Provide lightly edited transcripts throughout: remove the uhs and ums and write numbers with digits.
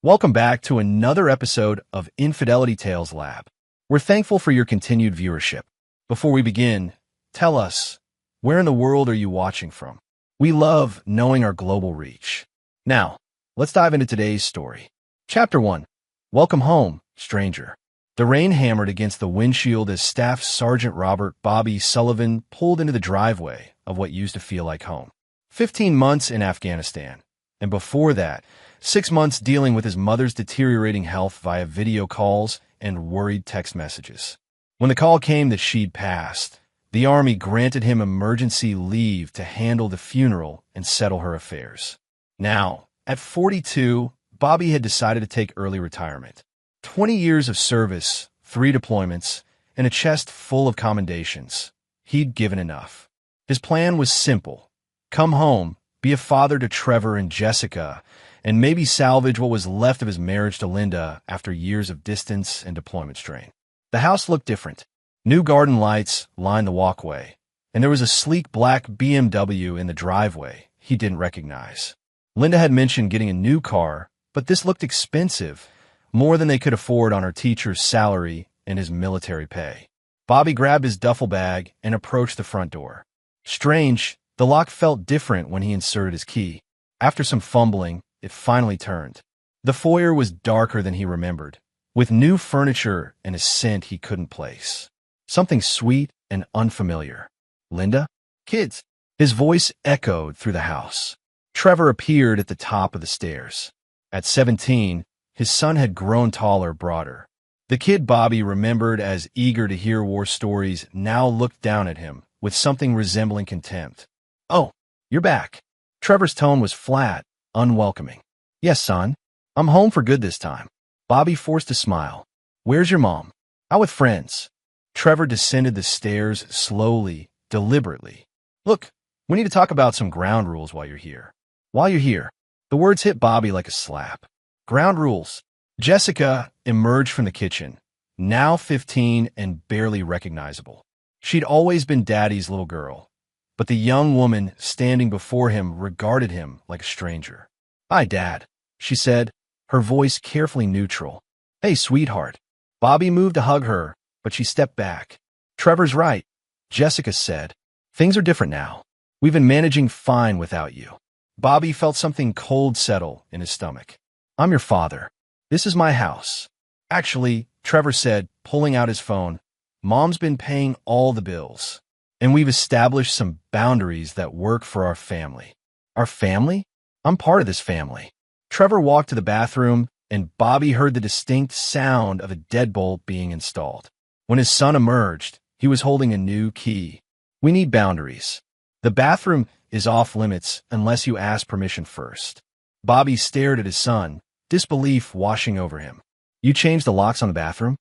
Welcome back to another episode of Infidelity Tales Lab. We're thankful for your continued viewership. Before we begin, tell us, where in the world are you watching from? We love knowing our global reach. Now, let's dive into today's story. Chapter 1. Welcome home, stranger. The rain hammered against the windshield as Staff Sergeant Robert Bobby Sullivan pulled into the driveway of what used to feel like home. 15 months in Afghanistan, and before that, 6 months dealing with his mother's deteriorating health via video calls and worried text messages. When the call came that she'd passed, the Army granted him emergency leave to handle the funeral and settle her affairs. Now, at 42, Bobby had decided to take early retirement. 20 years of service, 3 deployments, and a chest full of commendations. He'd given enough. His plan was simple. Come home, be a father to Trevor and Jessica, and maybe salvage what was left of his marriage to Linda after years of distance and deployment strain. The house looked different. New garden lights lined the walkway, and there was a sleek black BMW in the driveway he didn't recognize. Linda had mentioned getting a new car, but this looked expensive, more than they could afford on her teacher's salary and his military pay. Bobby grabbed his duffel bag and approached the front door. Strange, the lock felt different when he inserted his key. After some fumbling, it finally turned. The foyer was darker than he remembered, with new furniture and a scent he couldn't place. Something sweet and unfamiliar. Linda? Kids? His voice echoed through the house. Trevor appeared at the top of the stairs. At 17, his son had grown taller, broader. The kid Bobby remembered as eager to hear war stories now looked down at him with something resembling contempt. "Oh, you're back." Trevor's tone was flat, unwelcoming. "Yes, son. I'm home for good this time." Bobby forced a smile. "Where's your mom?" "Out with friends." Trevor descended the stairs slowly, deliberately. "Look, we need to talk about some ground rules while you're here." "While you're here." The words hit Bobby like a slap. Ground rules. Jessica emerged from the kitchen, now 15 and barely recognizable. She'd always been Daddy's little girl, but the young woman standing before him regarded him like a stranger. "Hi, Dad," she said, her voice carefully neutral. "Hey, sweetheart." Bobby moved to hug her, but she stepped back. "Trevor's right," Jessica said. "Things are different now. We've been managing fine without you." Bobby felt something cold settle in his stomach. "I'm your father. This is my house." "Actually," Trevor said, pulling out his phone, "Mom's been paying all the bills, and we've established some boundaries that work for our family." "Our family? I'm part of this family." Trevor walked to the bathroom, and Bobby heard the distinct sound of a deadbolt being installed. When his son emerged, he was holding a new key. "We need boundaries. The bathroom is off limits unless you ask permission first." Bobby stared at his son, disbelief washing over him. "You changed the locks on the bathroom?"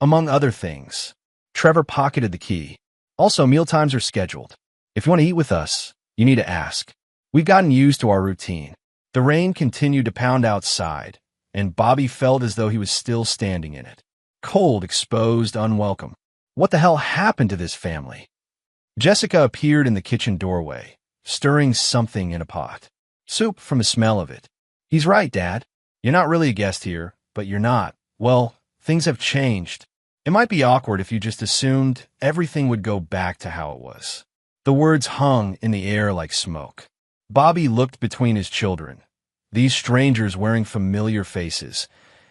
"Among other things." Trevor pocketed the key. "Also, mealtimes are scheduled. If you want to eat with us, you need to ask. We've gotten used to our routine." The rain continued to pound outside, and Bobby felt as though he was still standing in it. Cold, exposed, unwelcome. What the hell happened to this family? Jessica appeared in the kitchen doorway, stirring something in a pot. "Soup from the smell of it." "He's right, Dad. You're not really a guest here, but you're not. Well, things have changed. It might be awkward if you just assumed everything would go back to how it was." The words hung in the air like smoke. Bobby looked between his children, these strangers wearing familiar faces,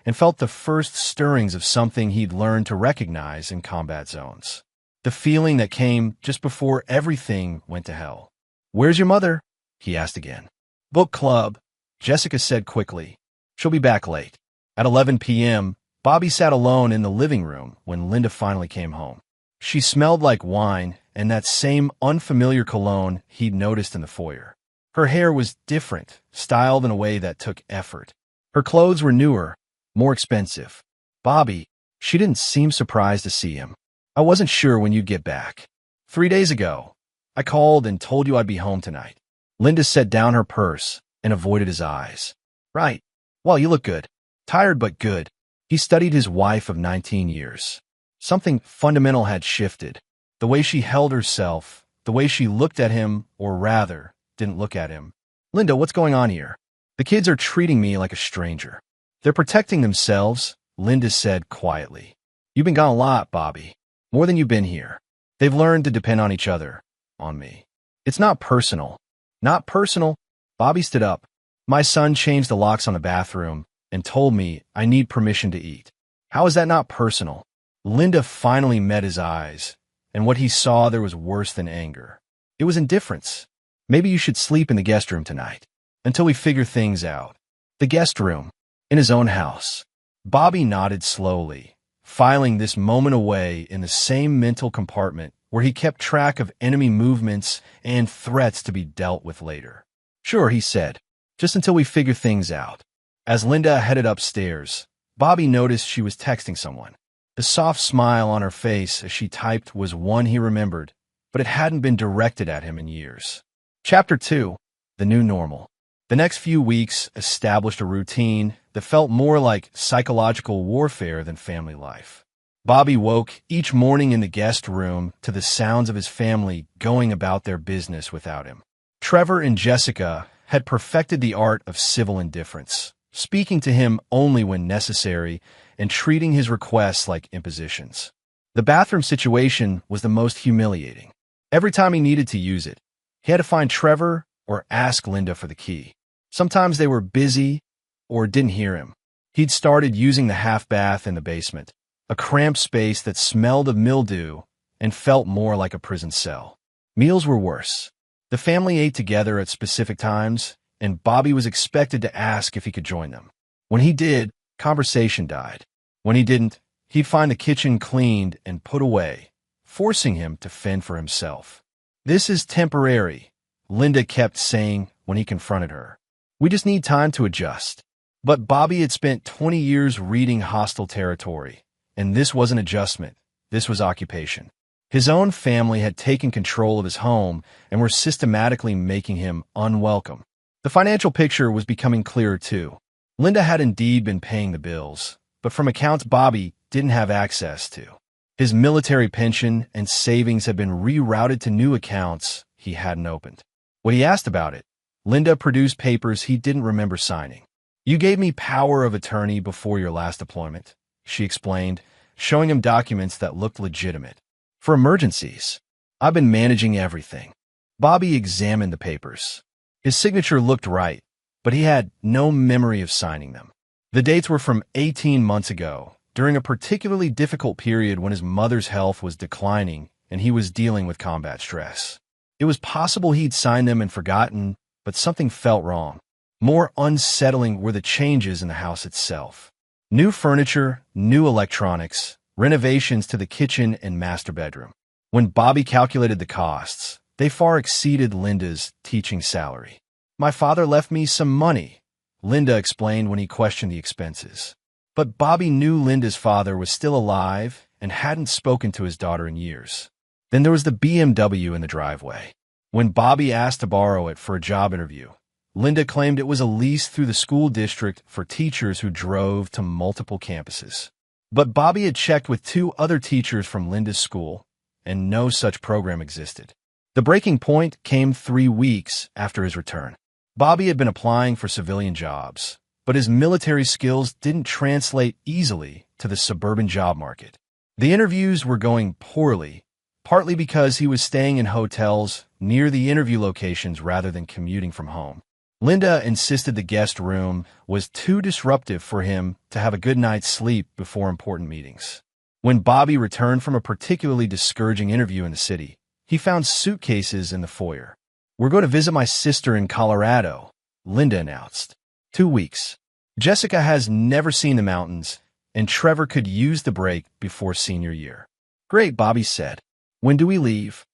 and felt the first stirrings of something he'd learned to recognize in combat zones. The feeling that came just before everything went to hell. "Where's your mother?" he asked again. "Book club," Jessica said quickly. "She'll be back late." At 11 p.m., Bobby sat alone in the living room when Linda finally came home. She smelled like wine and that same unfamiliar cologne he'd noticed in the foyer. Her hair was different, styled in a way that took effort. Her clothes were newer, more expensive. "Bobby," she didn't seem surprised to see him. "I wasn't sure when you'd get back." 3 days ago, I called and told you I'd be home tonight." Linda set down her purse and avoided his eyes. "Right. Well, you look good. Tired but good." He studied his wife of 19 years. Something fundamental had shifted. The way she held herself, the way she looked at him, or rather, didn't look at him. "Linda, what's going on here?" "The kids are treating me like a stranger." They're protecting themselves, Linda said quietly. You've been gone a lot, Bobby. More than you've been here. They've learned to depend on each other, on me. It's not personal. Not personal? Bobby stood up. My son changed the locks on the bathroom and told me I need permission to eat. How is that not personal? Linda finally met his eyes, and what he saw there was worse than anger. It was indifference. Maybe you should sleep in the guest room tonight, until we figure things out. The guest room, in his own house. Bobby nodded slowly, filing this moment away in the same mental compartment where he kept track of enemy movements and threats to be dealt with later. Sure, he said, just until we figure things out. As Linda headed upstairs, Bobby noticed she was texting someone. The soft smile on her face as she typed was one he remembered, but it hadn't been directed at him in years. Chapter 2. The New Normal. The next few weeks established a routine that felt more like psychological warfare than family life. Bobby woke each morning in the guest room to the sounds of his family going about their business without him. Trevor and Jessica had perfected the art of civil indifference, speaking to him only when necessary and treating his requests like impositions. The bathroom situation was the most humiliating. Every time he needed to use it, he had to find Trevor or ask Linda for the key. Sometimes they were busy or didn't hear him. He'd started using the half bath in the basement, a cramped space that smelled of mildew and felt more like a prison cell. Meals were worse. The family ate together at specific times, and Bobby was expected to ask if he could join them. When he did, conversation died. When he didn't, he'd find the kitchen cleaned and put away, forcing him to fend for himself. This is temporary, Linda kept saying when he confronted her. We just need time to adjust. But Bobby had spent 20 years reading hostile territory, and this wasn't adjustment, this was occupation. His own family had taken control of his home and were systematically making him unwelcome. The financial picture was becoming clearer too. Linda had indeed been paying the bills, but from accounts Bobby didn't have access to. His military pension and savings had been rerouted to new accounts he hadn't opened. When he asked about it, Linda produced papers he didn't remember signing. You gave me power of attorney before your last deployment, she explained, showing him documents that looked legitimate. For emergencies, I've been managing everything. Bobby examined the papers. His signature looked right, but he had no memory of signing them. The dates were from 18 months ago, during a particularly difficult period when his mother's health was declining and he was dealing with combat stress. It was possible he'd signed them and forgotten, but something felt wrong. More unsettling were the changes in the house itself. New furniture, new electronics, renovations to the kitchen and master bedroom. When Bobby calculated the costs, they far exceeded Linda's teaching salary. My father left me some money, Linda explained when he questioned the expenses. But Bobby knew Linda's father was still alive and hadn't spoken to his daughter in years. Then there was the BMW in the driveway. When Bobby asked to borrow it for a job interview, Linda claimed it was a lease through the school district for teachers who drove to multiple campuses. But Bobby had checked with 2 other teachers from Linda's school, and no such program existed. The breaking point came 3 weeks after his return. Bobby had been applying for civilian jobs, but his military skills didn't translate easily to the suburban job market. The interviews were going poorly, partly because he was staying in hotels near the interview locations rather than commuting from home. Linda insisted the guest room was too disruptive for him to have a good night's sleep before important meetings. When Bobby returned from a particularly discouraging interview in the city, he found suitcases in the foyer. We're going to visit my sister in Colorado, Linda announced. 2 weeks. Jessica has never seen the mountains, and Trevor could use the break before senior year. Great, Bobby said. When do we leave?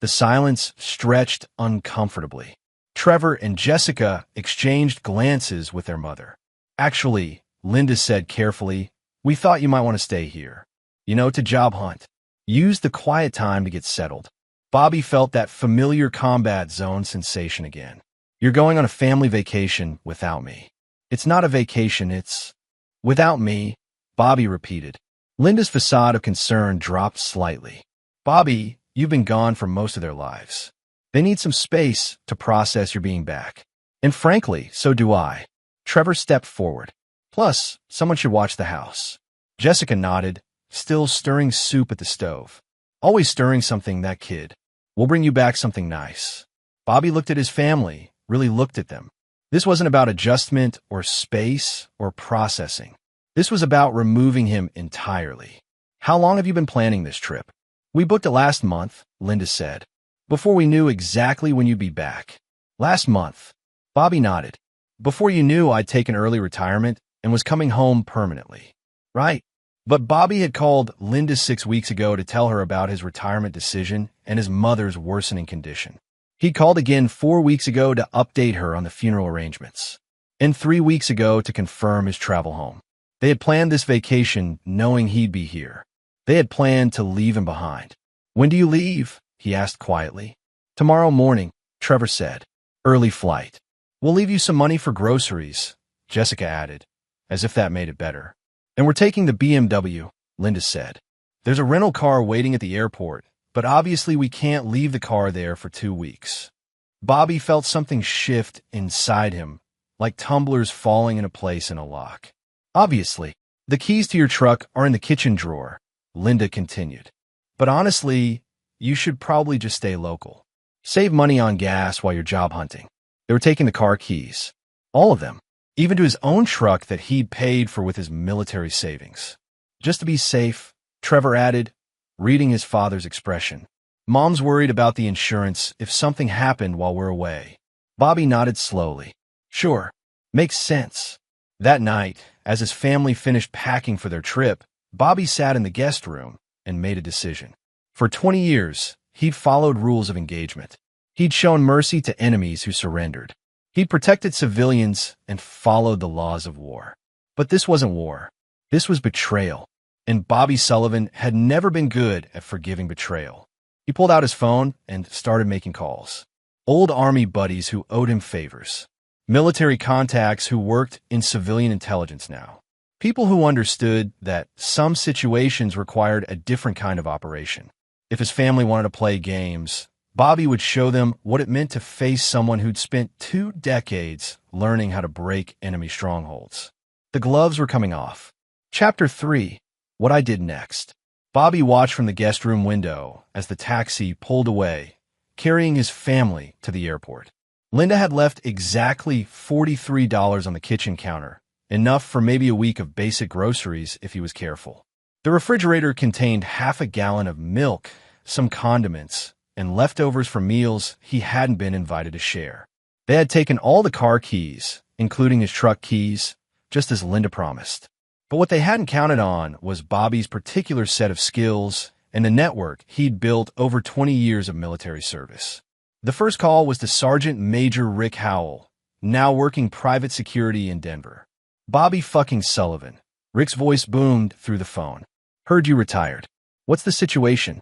The silence stretched uncomfortably. Trevor and Jessica exchanged glances with their mother. Actually, Linda said carefully, we thought you might want to stay here. To job hunt. Use the quiet time to get settled. Bobby felt that familiar combat zone sensation again. You're going on a family vacation without me. It's not a vacation, it's without me, Bobby repeated. Linda's facade of concern dropped slightly. Bobby, you've been gone for most of their lives. They need some space to process your being back. And frankly, so do I. Trevor stepped forward. Plus, someone should watch the house. Jessica nodded, still stirring soup at the stove. Always stirring something, that kid. We'll bring you back something nice. Bobby looked at his family, really looked at them. This wasn't about adjustment or space or processing. This was about removing him entirely. How long have you been planning this trip? We booked it last month, Linda said. Before we knew exactly when you'd be back. Last month. Bobby nodded. Before you knew I'd taken early retirement and was coming home permanently. Right. But Bobby had called Linda 6 weeks ago to tell her about his retirement decision and his mother's worsening condition. He called again 4 weeks ago to update her on the funeral arrangements. And 3 weeks ago to confirm his travel home. They had planned this vacation knowing he'd be here. They had planned to leave him behind. When do you leave? He asked quietly. Tomorrow morning, Trevor said. Early flight. We'll leave you some money for groceries, Jessica added, as if that made it better. And we're taking the BMW, Linda said. There's a rental car waiting at the airport, but obviously we can't leave the car there for 2 weeks. Bobby felt something shift inside him, like tumblers falling into place in a lock. Obviously, the keys to your truck are in the kitchen drawer, Linda continued. But honestly, you should probably just stay local. Save money on gas while you're job hunting. They were taking the car keys. All of them. Even to his own truck that he'd paid for with his military savings. Just to be safe, Trevor added, reading his father's expression. Mom's worried about the insurance if something happened while we're away. Bobby nodded slowly. Sure. Makes sense. That night, as his family finished packing for their trip, Bobby sat in the guest room and made a decision. For 20 years, he'd followed rules of engagement. He'd shown mercy to enemies who surrendered. He'd protected civilians and followed the laws of war. But this wasn't war. This was betrayal. And Bobby Sullivan had never been good at forgiving betrayal. He pulled out his phone and started making calls. Old Army buddies who owed him favors. Military contacts who worked in civilian intelligence now. People who understood that some situations required a different kind of operation. If his family wanted to play games, Bobby would show them what it meant to face someone who'd spent 2 decades learning how to break enemy strongholds. The gloves were coming off. Chapter 3. What I Did Next. Bobby watched from the guest room window as the taxi pulled away, carrying his family to the airport. Linda had left exactly $43 on the kitchen counter, enough for maybe a week of basic groceries if he was careful. The refrigerator contained half a gallon of milk, some condiments, and leftovers from meals he hadn't been invited to share. They had taken all the car keys, including his truck keys, just as Linda promised. But what they hadn't counted on was Bobby's particular set of skills and the network he'd built over 20 years of military service. The first call was to Sergeant Major Rick Howell, now working private security in Denver. Bobby fucking Sullivan. Rick's voice boomed through the phone. Heard you retired. What's the situation?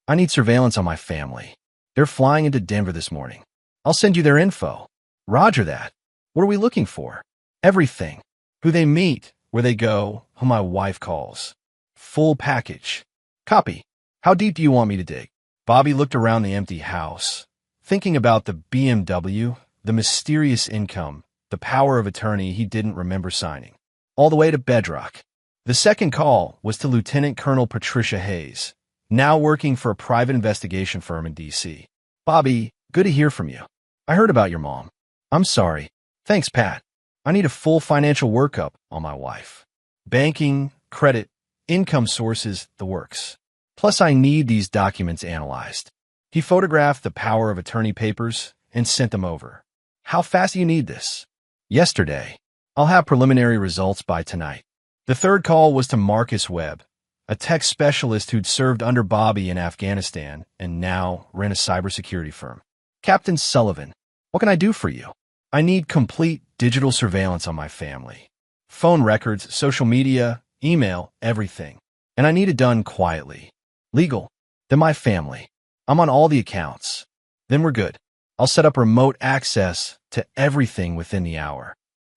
I need surveillance on my family. They're flying into Denver this morning. I'll send you their info. Roger that. What are we looking for? Everything. Who they meet, where they go, who my wife calls. Full package. Copy. How deep do you want me to dig? Bobby looked around the empty house, thinking about the BMW, the mysterious income, the power of attorney he didn't remember signing. All the way to bedrock. The second call was to Lieutenant Colonel Patricia Hayes, now working for a private investigation firm in D.C. Bobby, good to hear from you. I heard about your mom. I'm sorry. Thanks, Pat. I need a full financial workup on my wife. Banking, credit, income sources, the works. Plus, I need these documents analyzed. He photographed the power of attorney papers and sent them over. How fast do you need this? Yesterday. I'll have preliminary results by tonight. The third call was to Marcus Webb, a tech specialist who'd served under Bobby in Afghanistan and now ran a cybersecurity firm. Captain Sullivan, what can I do for you? I need complete digital surveillance on my family. Phone records, social media, email, everything. And I need it done quietly. Legal. Then my family. I'm on all the accounts. Then we're good. I'll set up remote access to everything within the hour.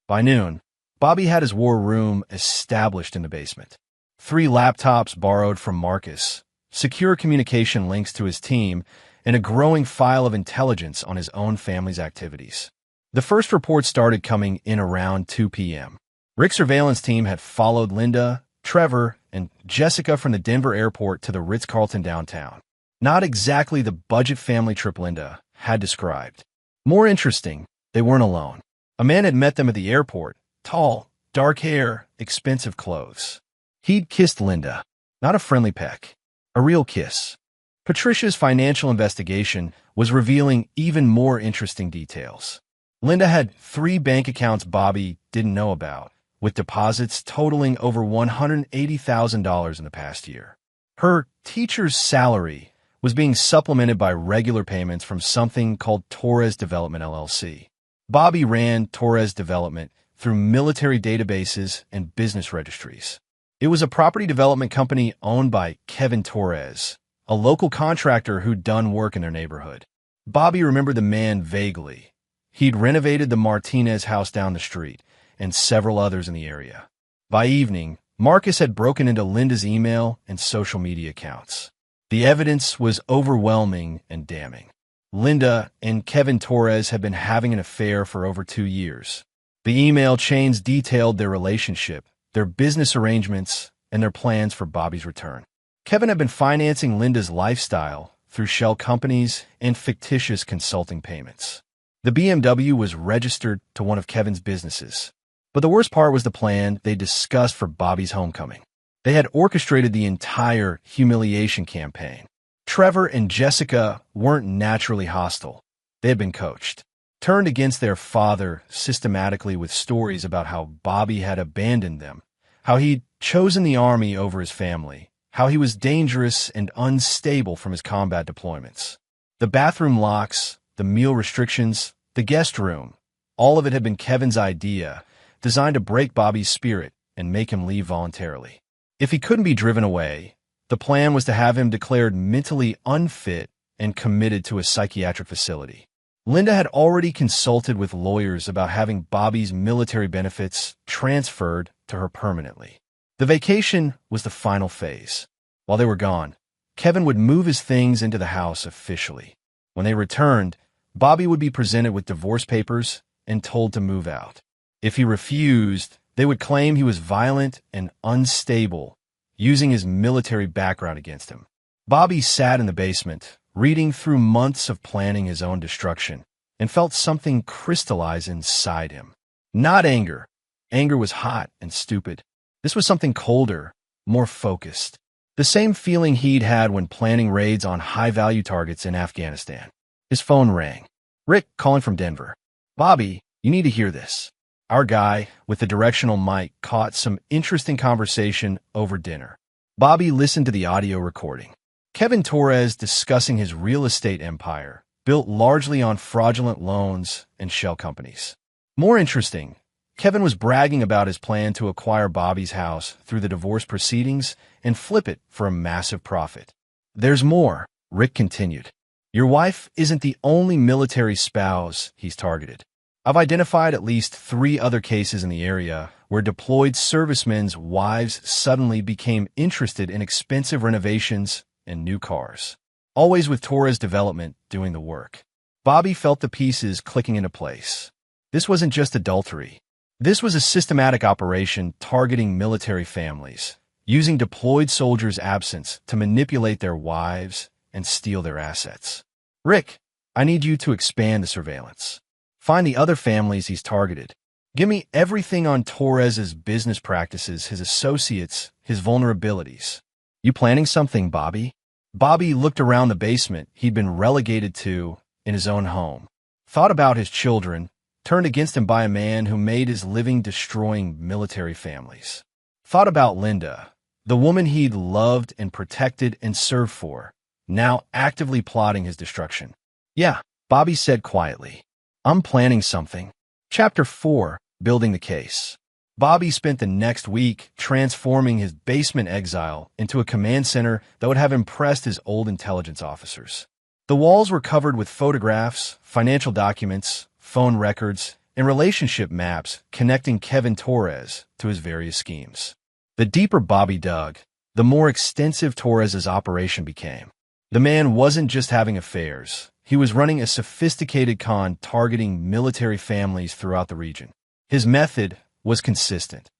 By noon, Bobby had his war room established in the basement. 3 laptops borrowed from Marcus, secure communication links to his team, and a growing file of intelligence on his own family's activities. The first report started coming in around 2 p.m. Rick's surveillance team had followed Linda, Trevor, and Jessica from the Denver airport to the Ritz-Carlton downtown. Not exactly the budget family trip Linda had described. More interesting, they weren't alone. A man had met them at the airport, tall, dark hair, expensive clothes. He'd kissed Linda. Not a friendly peck. A real kiss. Patricia's financial investigation was revealing even more interesting details. Linda had 3 bank accounts Bobby didn't know about, with deposits totaling over $180,000 in the past year. Her teacher's salary was being supplemented by regular payments from something called Torres Development LLC. Bobby ran Torres Development through military databases and business registries. It was a property development company owned by Kevin Torres, a local contractor who'd done work in their neighborhood. Bobby remembered the man vaguely. He'd renovated the Martinez house down the street and several others in the area. By evening, Marcus had broken into Linda's email and social media accounts. The evidence was overwhelming and damning. Linda and Kevin Torres had been having an affair for over 2 years. The email chains detailed their relationship, their business arrangements, and their plans for Bobby's return. Kevin had been financing Linda's lifestyle through shell companies and fictitious consulting payments. The BMW was registered to one of Kevin's businesses. But the worst part was the plan they discussed for Bobby's homecoming. They had orchestrated the entire humiliation campaign. Trevor and Jessica weren't naturally hostile. They had been coached. Turned against their father systematically with stories about how Bobby had abandoned them, how he'd chosen the army over his family, how he was dangerous and unstable from his combat deployments. The bathroom locks, the meal restrictions, the guest room, all of it had been Kevin's idea, designed to break Bobby's spirit and make him leave voluntarily. If he couldn't be driven away, the plan was to have him declared mentally unfit and committed to a psychiatric facility. Linda had already consulted with lawyers about having Bobby's military benefits transferred to her permanently. The vacation was the final phase. While they were gone, Kevin would move his things into the house officially. When they returned, Bobby would be presented with divorce papers and told to move out. If he refused, they would claim he was violent and unstable, using his military background against him. Bobby sat in the basement, reading through months of planning his own destruction, and felt something crystallize inside him. Not anger. Anger was hot and stupid. This was something colder, more focused. The same feeling he'd had when planning raids on high-value targets in Afghanistan. His phone rang. Rick, calling from Denver. Bobby, you need to hear this. Our guy with the directional mic caught some interesting conversation over dinner. Bobby listened to the audio recording. Kevin Torres discussing his real estate empire, built largely on fraudulent loans and shell companies. More interesting, Kevin was bragging about his plan to acquire Bobby's house through the divorce proceedings and flip it for a massive profit. There's more, Rick continued. Your wife isn't the only military spouse he's targeted. I've identified at least 3 other cases in the area where deployed servicemen's wives suddenly became interested in expensive renovations and new cars, always with Torres Development doing the work. Bobby felt the pieces clicking into place. This wasn't just adultery. This was a systematic operation targeting military families, using deployed soldiers' absence to manipulate their wives and steal their assets. Rick, I need you to expand the surveillance. Find the other families he's targeted. Give me everything on Torres's business practices, his associates, his vulnerabilities. You planning something, Bobby? Bobby looked around the basement he'd been relegated to in his own home, thought about his children, turned against him by a man who made his living destroying military families. Thought about Linda, the woman he'd loved and protected and served for, now actively plotting his destruction. Yeah, Bobby said quietly. I'm planning something. Chapter 4, Building the Case. Bobby spent the next week transforming his basement exile into a command center that would have impressed his old intelligence officers. The walls were covered with photographs, financial documents, phone records, and relationship maps connecting Kevin Torres to his various schemes. The deeper Bobby dug, the more extensive Torres's operation became. The man wasn't just having affairs. He was running a sophisticated con targeting military families throughout the region. His method was consistent.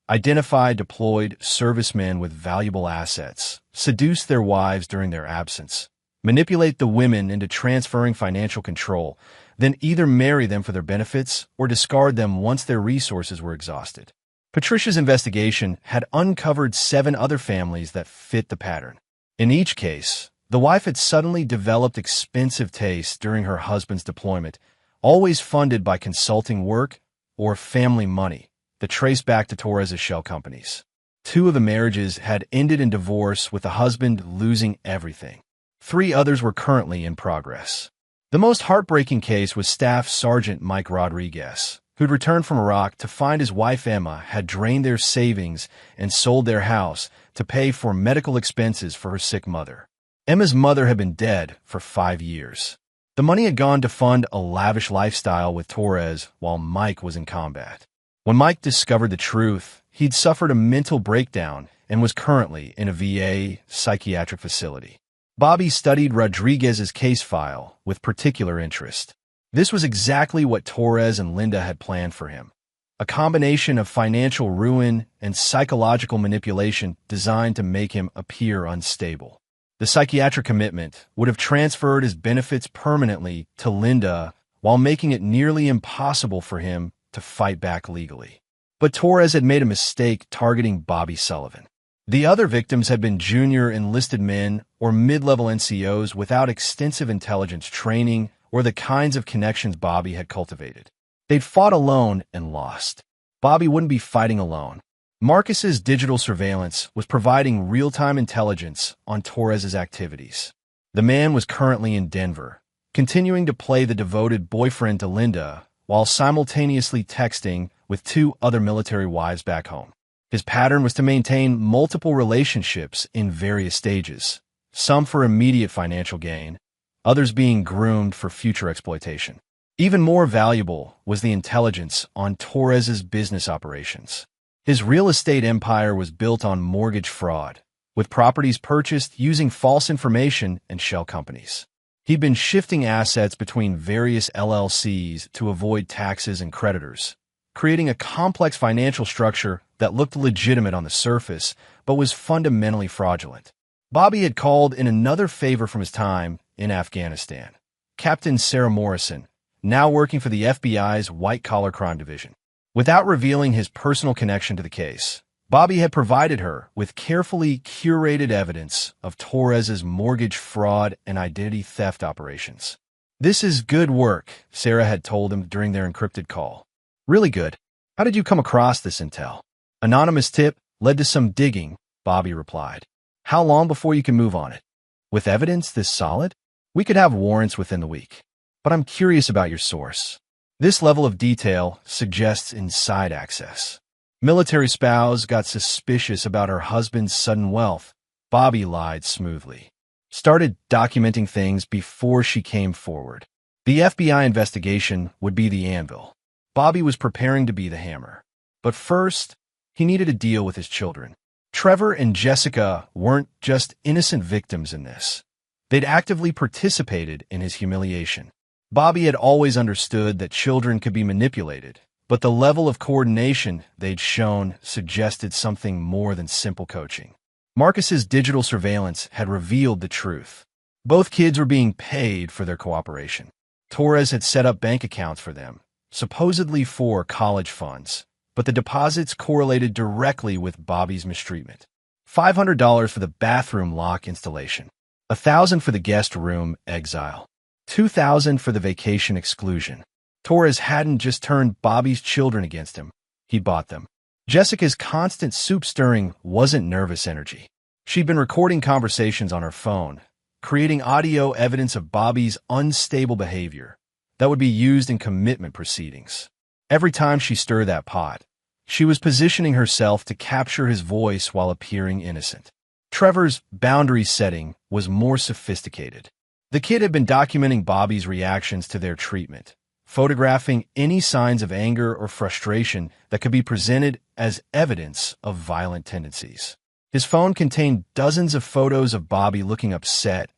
Identify deployed servicemen with valuable assets, seduce their wives during their absence, manipulate the women into transferring financial control, then either marry them for their benefits or discard them once their resources were exhausted. Patricia's investigation had uncovered 7 other families that fit the pattern. In each case, the wife had suddenly developed expensive tastes during her husband's deployment, always funded by consulting work or family money that traced back to Torres's shell companies. 2 of the marriages had ended in divorce, with the husband losing everything. 3 others were currently in progress. The most heartbreaking case was Staff Sergeant Mike Rodriguez, who'd returned from Iraq to find his wife Emma had drained their savings and sold their house to pay for medical expenses for her sick mother. Emma's mother had been dead for 5 years. The money had gone to fund a lavish lifestyle with Torres while Mike was in combat. When Mike discovered the truth, he'd suffered a mental breakdown and was currently in a VA psychiatric facility. Bobby studied Rodriguez's case file with particular interest. This was exactly what Torres and Linda had planned for him. A combination of financial ruin and psychological manipulation designed to make him appear unstable. The psychiatric commitment would have transferred his benefits permanently to Linda while making it nearly impossible for him to fight back legally. But Torres had made a mistake targeting Bobby Sullivan. The other victims had been junior enlisted men or mid-level NCOs without extensive intelligence training or the kinds of connections Bobby had cultivated. They'd fought alone and lost. Bobby wouldn't be fighting alone. Marcus's digital surveillance was providing real-time intelligence on Torres's activities. The man was currently in Denver, continuing to play the devoted boyfriend to Linda while simultaneously texting with 2 other military wives back home. His pattern was to maintain multiple relationships in various stages, some for immediate financial gain, others being groomed for future exploitation. Even more valuable was the intelligence on Torres's business operations. His real estate empire was built on mortgage fraud, with properties purchased using false information and shell companies. He'd been shifting assets between various LLCs to avoid taxes and creditors, creating a complex financial structure that looked legitimate on the surface but was fundamentally fraudulent. Bobby had called in another favor from his time in Afghanistan, Captain Sarah Morrison, now working for the FBI's white-collar crime division. Without revealing his personal connection to the case, Bobby had provided her with carefully curated evidence of Torres's mortgage fraud and identity theft operations. "This is good work," Sarah had told him during their encrypted call. "Really good. How did you come across this intel?" "Anonymous tip led to some digging," Bobby replied. "How long before you can move on it?" "With evidence this solid? We could have warrants within the week. But I'm curious about your source." This level of detail suggests inside access. Military spouse got suspicious about her husband's sudden wealth. Bobby lied smoothly. Started documenting things before she came forward. The FBI investigation would be the anvil. Bobby was preparing to be the hammer. But first, he needed to deal with his children. Trevor and Jessica weren't just innocent victims in this. They'd actively participated in his humiliation. Bobby had always understood that children could be manipulated, but the level of coordination they'd shown suggested something more than simple coaching. Marcus's digital surveillance had revealed the truth. Both kids were being paid for their cooperation. Torres had set up bank accounts for them, supposedly for college funds, but the deposits correlated directly with Bobby's mistreatment. $500 for the bathroom lock installation, $1,000 for the guest room exile, $2,000 for the vacation exclusion. Torres hadn't just turned Bobby's children against him, he bought them. Jessica's constant soup stirring wasn't nervous energy. She'd been recording conversations on her phone, creating audio evidence of Bobby's unstable behavior that would be used in commitment proceedings. Every time she stirred that pot, she was positioning herself to capture his voice while appearing innocent. Trevor's boundary setting was more sophisticated. The kid had been documenting Bobby's reactions to their treatment, photographing any signs of anger or frustration that could be presented as evidence of violent tendencies. His phone contained dozens of photos of Bobby looking upset,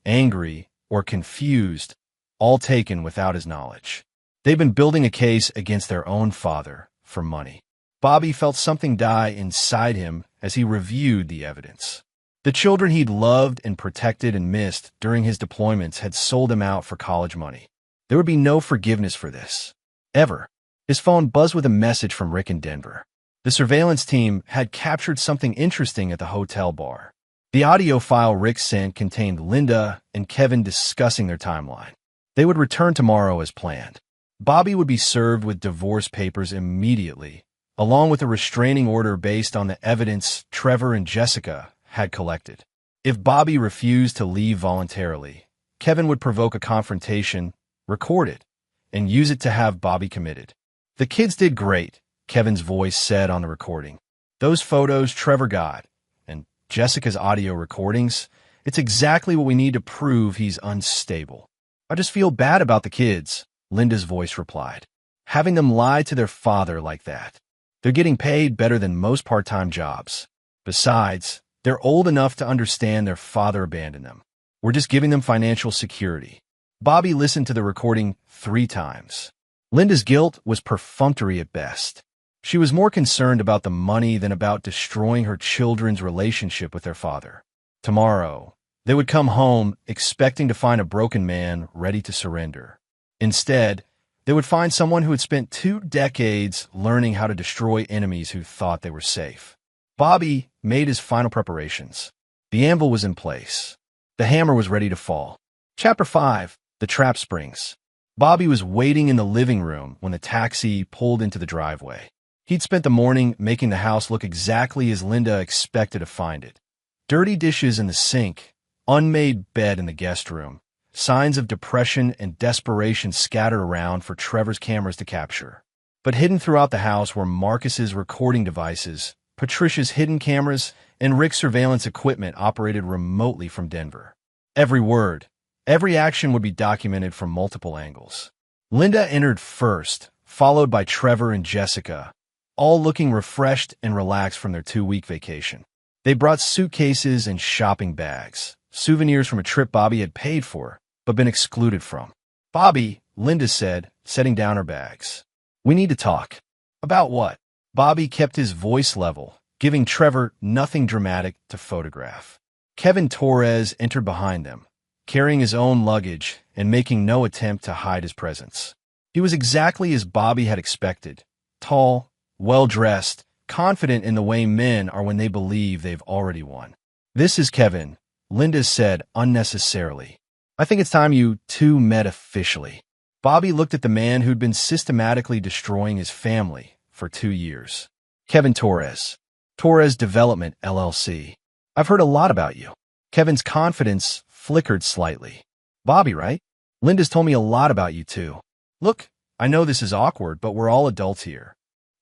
angry, or confused, all taken without his knowledge. They'd been building a case against their own father for money. Bobby felt something die inside him as he reviewed the evidence. The children he'd loved and protected and missed during his deployments had sold him out for college money. There would be no forgiveness for this. Ever. His phone buzzed with a message from Rick in Denver. The surveillance team had captured something interesting at the hotel bar. The audio file Rick sent contained Linda and Kevin discussing their timeline. They would return tomorrow as planned. Bobby would be served with divorce papers immediately, along with a restraining order based on the evidence Trevor and Jessica had collected. If Bobby refused to leave voluntarily, Kevin would provoke a confrontation, record it, and use it to have Bobby committed. The kids did great, Kevin's voice said on the recording. Those photos Trevor got, and Jessica's audio recordings, it's exactly what we need to prove he's unstable. I just feel bad about the kids, Linda's voice replied. Having them lie to their father like that. They're getting paid better than most part-time jobs. Besides, they're old enough to understand their father abandoned them. We're just giving them financial security. Bobby listened to the recording 3 times. Linda's guilt was perfunctory at best. She was more concerned about the money than about destroying her children's relationship with their father. Tomorrow, they would come home expecting to find a broken man ready to surrender. Instead, they would find someone who had spent 2 decades learning how to destroy enemies who thought they were safe. Bobby made his final preparations. The anvil was in place. The hammer was ready to fall. Chapter 5, The Trap Springs. Bobby was waiting in the living room when the taxi pulled into the driveway. He'd spent the morning making the house look exactly as Linda expected to find it. Dirty dishes in the sink, unmade bed in the guest room, signs of depression and desperation scattered around for Trevor's cameras to capture. But hidden throughout the house were Marcus's recording devices, Patricia's hidden cameras, and Rick's surveillance equipment operated remotely from Denver. Every word, every action would be documented from multiple angles. Linda entered first, followed by Trevor and Jessica, all looking refreshed and relaxed from their 2-week vacation. They brought suitcases and shopping bags, souvenirs from a trip Bobby had paid for, but been excluded from. Bobby, Linda said, setting down her bags. We need to talk. About what? Bobby kept his voice level, giving Trevor nothing dramatic to photograph. Kevin Torres entered behind them, carrying his own luggage and making no attempt to hide his presence. He was exactly as Bobby had expected, tall, well-dressed, confident in the way men are when they believe they've already won. This is Kevin, Linda said unnecessarily. I think it's time you 2 met officially. Bobby looked at the man who'd been systematically destroying his family for 2 years. Kevin Torres. Torres Development, LLC. I've heard a lot about you. Kevin's confidence flickered slightly. Bobby, right? Linda's told me a lot about you, too. Look, I know this is awkward, but we're all adults here.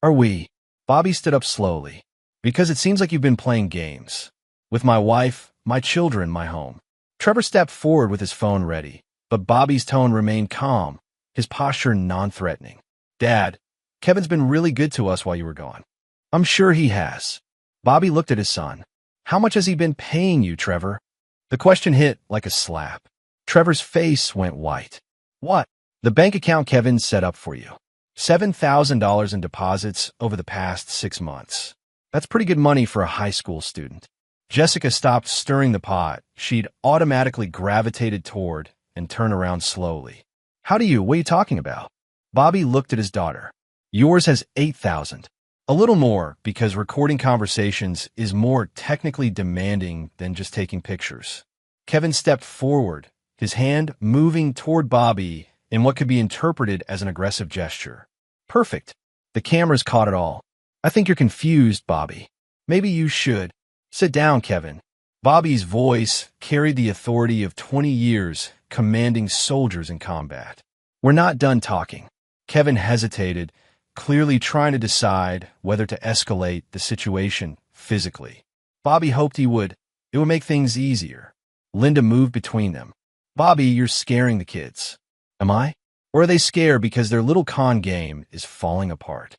Are we? Bobby stood up slowly. Because it seems like you've been playing games. With my wife, my children, my home. Trevor stepped forward with his phone ready, but Bobby's tone remained calm, his posture non-threatening. Dad, Kevin's been really good to us while you were gone. I'm sure he has. Bobby looked at his son. How much has he been paying you, Trevor? The question hit like a slap. Trevor's face went white. What? The bank account Kevin set up for you. $7,000 in deposits over the past 6 months. That's pretty good money for a high school student. Jessica stopped stirring the pot she'd automatically gravitated toward and turned around slowly. What are you talking about? Bobby looked at his daughter. Yours has 8,000. A little more because recording conversations is more technically demanding than just taking pictures. Kevin stepped forward, his hand moving toward Bobby in what could be interpreted as an aggressive gesture. Perfect. The cameras caught it all. I think you're confused, Bobby. Maybe you should. Sit down, Kevin. Bobby's voice carried the authority of 20 years commanding soldiers in combat. We're not done talking. Kevin hesitated, clearly trying to decide whether to escalate the situation physically. Bobby hoped he would. It would make things easier. Linda moved between them. Bobby, you're scaring the kids. Am I? Or are they scared because their little con game is falling apart?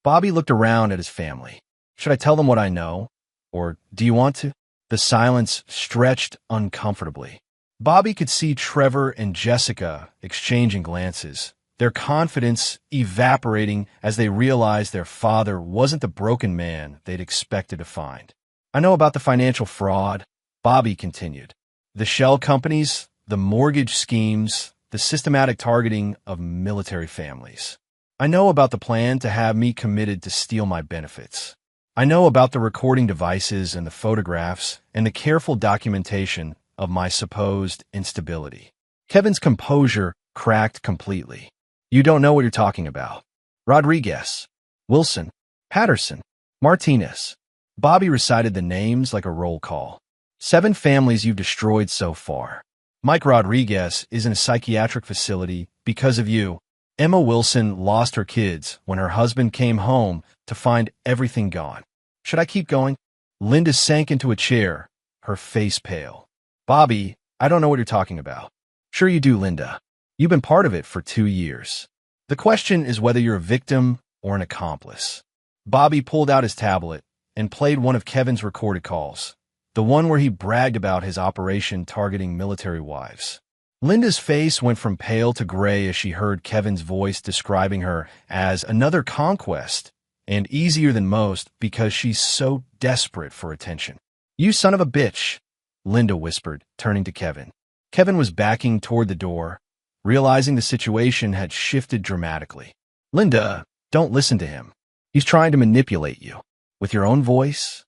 Bobby looked around at his family. Should I tell them what I know? Or do you want to? The silence stretched uncomfortably. Bobby could see Trevor and Jessica exchanging glances, their confidence evaporating as they realized their father wasn't the broken man they'd expected to find. I know about the financial fraud, Bobby continued. The shell companies, the mortgage schemes, the systematic targeting of military families. I know about the plan to have me committed to steal my benefits. I know about the recording devices and the photographs and the careful documentation of my supposed instability. Kevin's composure cracked completely. You don't know what you're talking about. Rodriguez, Wilson, Patterson, Martinez. Bobby recited the names like a roll call. 7 families you've destroyed so far. Mike Rodriguez is in a psychiatric facility because of you. Emma Wilson lost her kids when her husband came home to find everything gone. Should I keep going? Linda sank into a chair, her face pale. Bobby, I don't know what you're talking about. Sure you do, Linda. You've been part of it for 2 years. The question is whether you're a victim or an accomplice. Bobby pulled out his tablet and played one of Kevin's recorded calls, the one where he bragged about his operation targeting military wives. Linda's face went from pale to gray as she heard Kevin's voice describing her as another conquest and easier than most because she's so desperate for attention. You son of a bitch, Linda whispered, turning to Kevin. Kevin was backing toward the door, realizing the situation had shifted dramatically. Linda, don't listen to him. He's trying to manipulate you. With your own voice?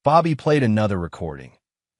Bobby played another recording.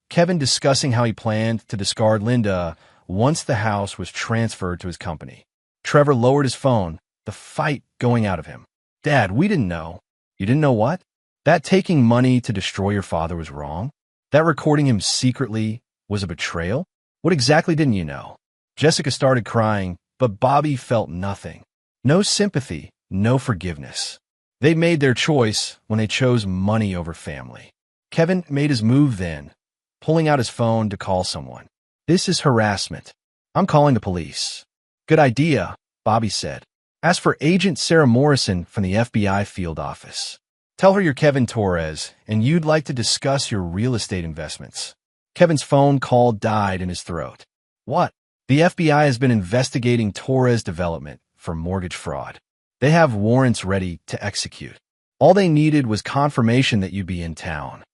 Kevin discussing how he planned to discard Linda once the house was transferred to his company. Trevor lowered his phone, the fight going out of him. Dad, we didn't know. You didn't know what? That taking money to destroy your father was wrong? That recording him secretly was a betrayal? What exactly didn't you know? Jessica started crying, but Bobby felt nothing. No sympathy, no forgiveness. They made their choice when they chose money over family. Kevin made his move then, pulling out his phone to call someone. This is harassment. I'm calling the police. Good idea, Bobby said. Ask for Agent Sarah Morrison from the FBI field office. Tell her you're Kevin Torres and you'd like to discuss your real estate investments. Kevin's phone call died in his throat. What? The FBI has been investigating Torres development for mortgage fraud. They have warrants ready to execute. All they needed was confirmation that you'd be in town.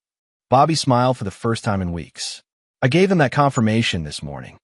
Bobby smiled for the first time in weeks. I gave them that confirmation this morning.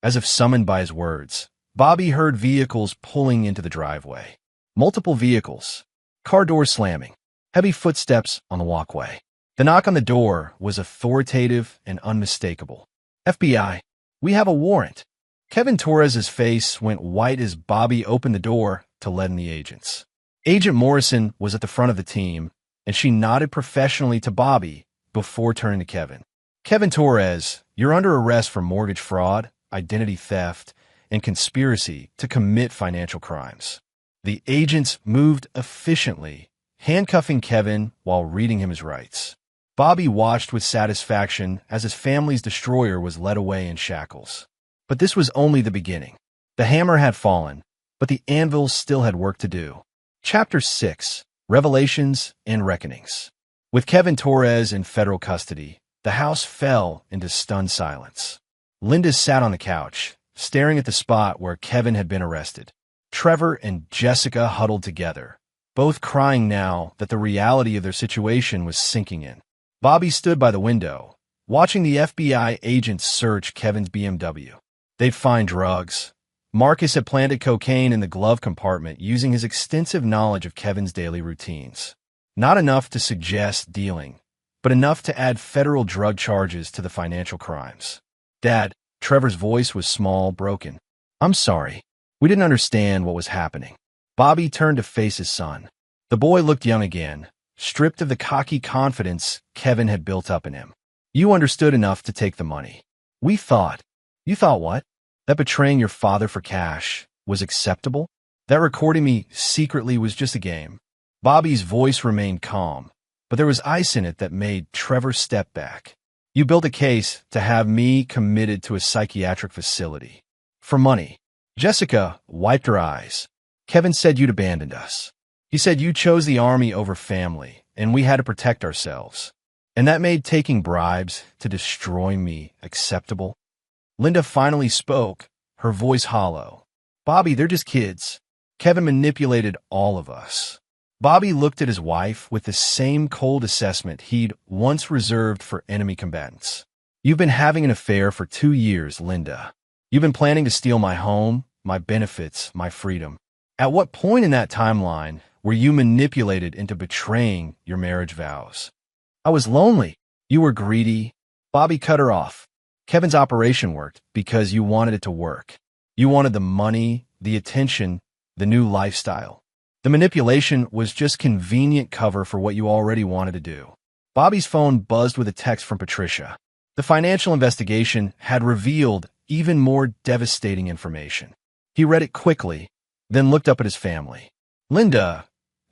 As if summoned by his words, Bobby heard vehicles pulling into the driveway. Multiple vehicles. Car doors slamming. Heavy footsteps on the walkway. The knock on the door was authoritative and unmistakable. FBI, we have a warrant. Kevin Torres's face went white as Bobby opened the door to let in the agents. Agent Morrison was at the front of the team, and she nodded professionally to Bobby before turning to Kevin. Kevin Torres, you're under arrest for mortgage fraud, identity theft, and conspiracy to commit financial crimes. The agents moved efficiently, handcuffing Kevin while reading him his rights. Bobby watched with satisfaction as his family's destroyer was led away in shackles. But this was only the beginning. The hammer had fallen, but the anvil still had work to do. Chapter 6: Revelations and Reckonings. With Kevin Torres in federal custody, the house fell into stunned silence. Linda sat on the couch, staring at the spot where Kevin had been arrested. Trevor and Jessica huddled together, both crying now that the reality of their situation was sinking in. Bobby stood by the window, watching the FBI agents search Kevin's BMW. They'd find drugs. Marcus had planted cocaine in the glove compartment using his extensive knowledge of Kevin's daily routines. Not enough to suggest dealing, but enough to add federal drug charges to the financial crimes. Dad, Trevor's voice was small, broken. I'm sorry. We didn't understand what was happening. Bobby turned to face his son. The boy looked young again, stripped of the cocky confidence Kevin had built up in him. You understood enough to take the money. We thought. You thought what? That betraying your father for cash was acceptable? That recording me secretly was just a game. Bobby's voice remained calm, but there was ice in it that made Trevor step back. You built a case to have me committed to a psychiatric facility. For money. Jessica wiped her eyes. Kevin said you'd abandoned us. He said you chose the army over family, and we had to protect ourselves. And that made taking bribes to destroy me acceptable? Linda finally spoke, her voice hollow. Bobby, they're just kids. Kevin manipulated all of us. Bobby looked at his wife with the same cold assessment he'd once reserved for enemy combatants. You've been having an affair for 2 years, Linda. You've been planning to steal my home, my benefits, my freedom. At what point in that timeline were you manipulated into betraying your marriage vows? I was lonely. You were greedy. Bobby cut her off. Kevin's operation worked because you wanted it to work. You wanted the money, the attention, the new lifestyle. The manipulation was just convenient cover for what you already wanted to do. Bobby's phone buzzed with a text from Patricia. The financial investigation had revealed even more devastating information. He read it quickly, then looked up at his family. Linda,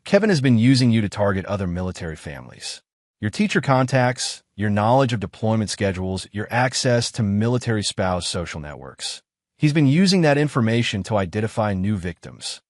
Kevin has been using you to target other military families. Your teacher contacts, your knowledge of deployment schedules, your access to military spouse social networks. He's been using that information to identify new victims.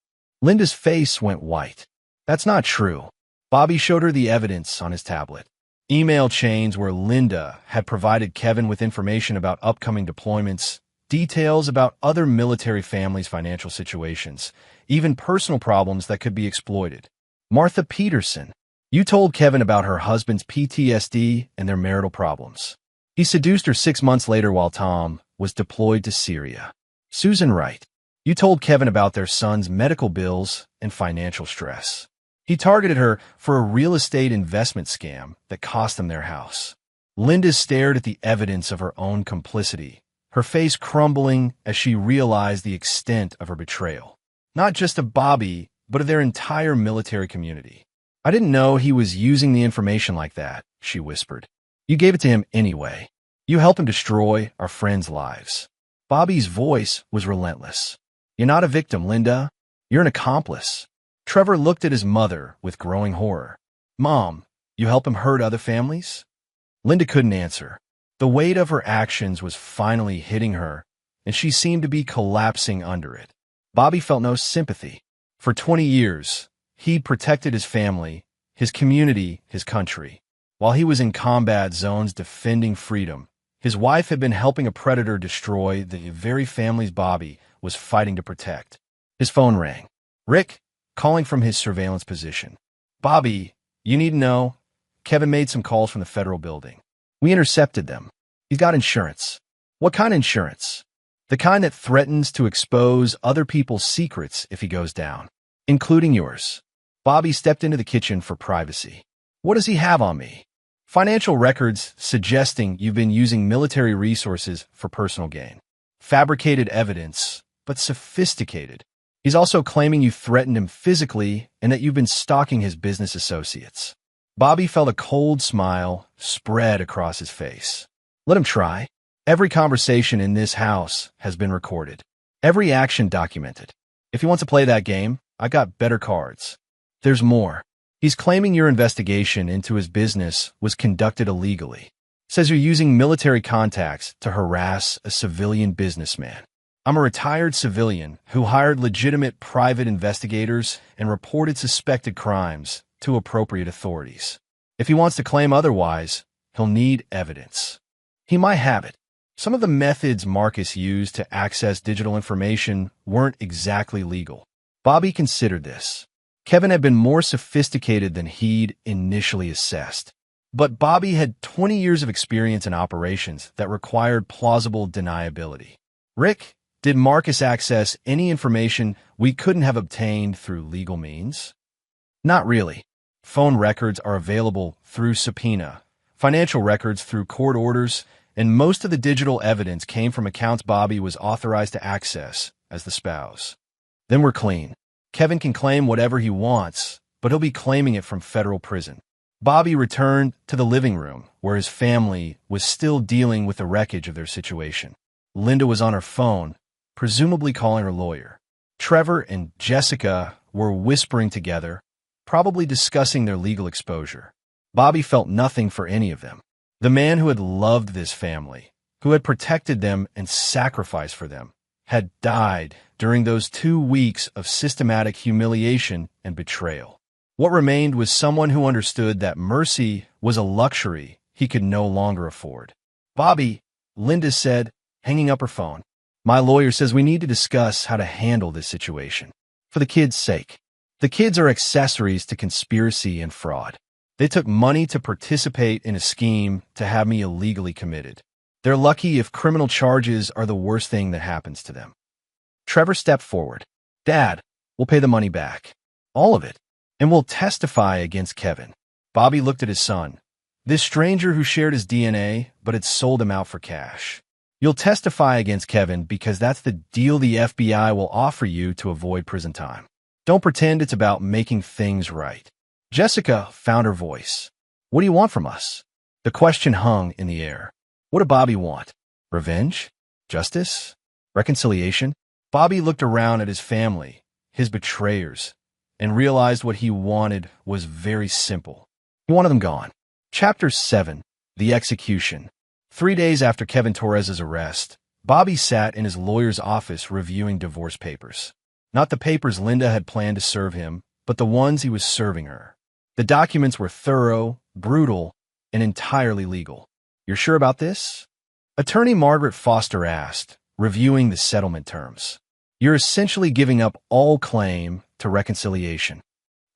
Linda's face went white. That's not true. Bobby showed her the evidence on his tablet. Email chains where Linda had provided Kevin with information about upcoming deployments, details about other military families' financial situations, even personal problems that could be exploited. Martha Peterson. You told Kevin about her husband's PTSD and their marital problems. He seduced her 6 months later while Tom was deployed to Syria. Susan Wright. You told Kevin about their son's medical bills and financial stress. He targeted her for a real estate investment scam that cost them their house. Linda stared at the evidence of her own complicity, her face crumbling as she realized the extent of her betrayal. Not just of Bobby, but of their entire military community. I didn't know he was using the information like that, she whispered. You gave it to him anyway. You helped him destroy our friends' lives. Bobby's voice was relentless. You're not a victim, Linda. You're an accomplice. Trevor looked at his mother with growing horror. Mom, you help him hurt other families? Linda couldn't answer. The weight of her actions was finally hitting her, and she seemed to be collapsing under it. Bobby felt no sympathy. For 20 years, he'd protected his family, his community, his country. While he was in combat zones defending freedom, his wife had been helping a predator destroy the very families Bobby was fighting to protect. His phone rang. Rick, calling from his surveillance position. Bobby, you need to know, Kevin made some calls from the federal building. We intercepted them. He's got insurance. What kind of insurance? The kind that threatens to expose other people's secrets if he goes down, including yours. Bobby stepped into the kitchen for privacy. What does he have on me? Financial records suggesting you've been using military resources for personal gain. Fabricated evidence, but sophisticated. He's also claiming you threatened him physically and that you've been stalking his business associates. Bobby felt a cold smile spread across his face. Let him try. Every conversation in this house has been recorded. Every action documented. If he wants to play that game, I got better cards. There's more. He's claiming your investigation into his business was conducted illegally. Says you're using military contacts to harass a civilian businessman. I'm a retired civilian who hired legitimate private investigators and reported suspected crimes to appropriate authorities. If he wants to claim otherwise, he'll need evidence. He might have it. Some of the methods Marcus used to access digital information weren't exactly legal. Bobby considered this. Kevin had been more sophisticated than he'd initially assessed. But Bobby had 20 years of experience in operations that required plausible deniability. Rick, did Marcus access any information we couldn't have obtained through legal means? Not really. Phone records are available through subpoena, financial records through court orders, and most of the digital evidence came from accounts Bobby was authorized to access as the spouse. Then we're clean. Kevin can claim whatever he wants, but he'll be claiming it from federal prison. Bobby returned to the living room, where his family was still dealing with the wreckage of their situation. Linda was on her phone, presumably calling her lawyer. Trevor and Jessica were whispering together, probably discussing their legal exposure. Bobby felt nothing for any of them. The man who had loved this family, who had protected them and sacrificed for them, had died during those 2 weeks of systematic humiliation and betrayal. What remained was someone who understood that mercy was a luxury he could no longer afford. Bobby, Linda said, hanging up her phone. My lawyer says we need to discuss how to handle this situation. for the kids' sake. The kids are accessories to conspiracy and fraud. They took money to participate in a scheme to have me illegally committed. They're lucky if criminal charges are the worst thing that happens to them. Trevor stepped forward. Dad, we'll pay the money back. All of it. And we'll testify against Kevin. Bobby looked at his son. This stranger who shared his DNA, but had sold him out for cash. You'll testify against Kevin because that's the deal the FBI will offer you to avoid prison time. Don't pretend it's about making things right. Jessica found her voice. What do you want from us? The question hung in the air. What did Bobby want? Revenge? Justice? Reconciliation? Bobby looked around at his family, his betrayers, and realized what he wanted was very simple. He wanted them gone. Chapter 7. The Execution. 3 days after Kevin Torres's arrest, Bobby sat in his lawyer's office reviewing divorce papers. Not the papers Linda had planned to serve him, but the ones he was serving her. The documents were thorough, brutal, and entirely legal. You're sure about this? Attorney Margaret Foster asked, reviewing the settlement terms. You're essentially giving up all claim to reconciliation.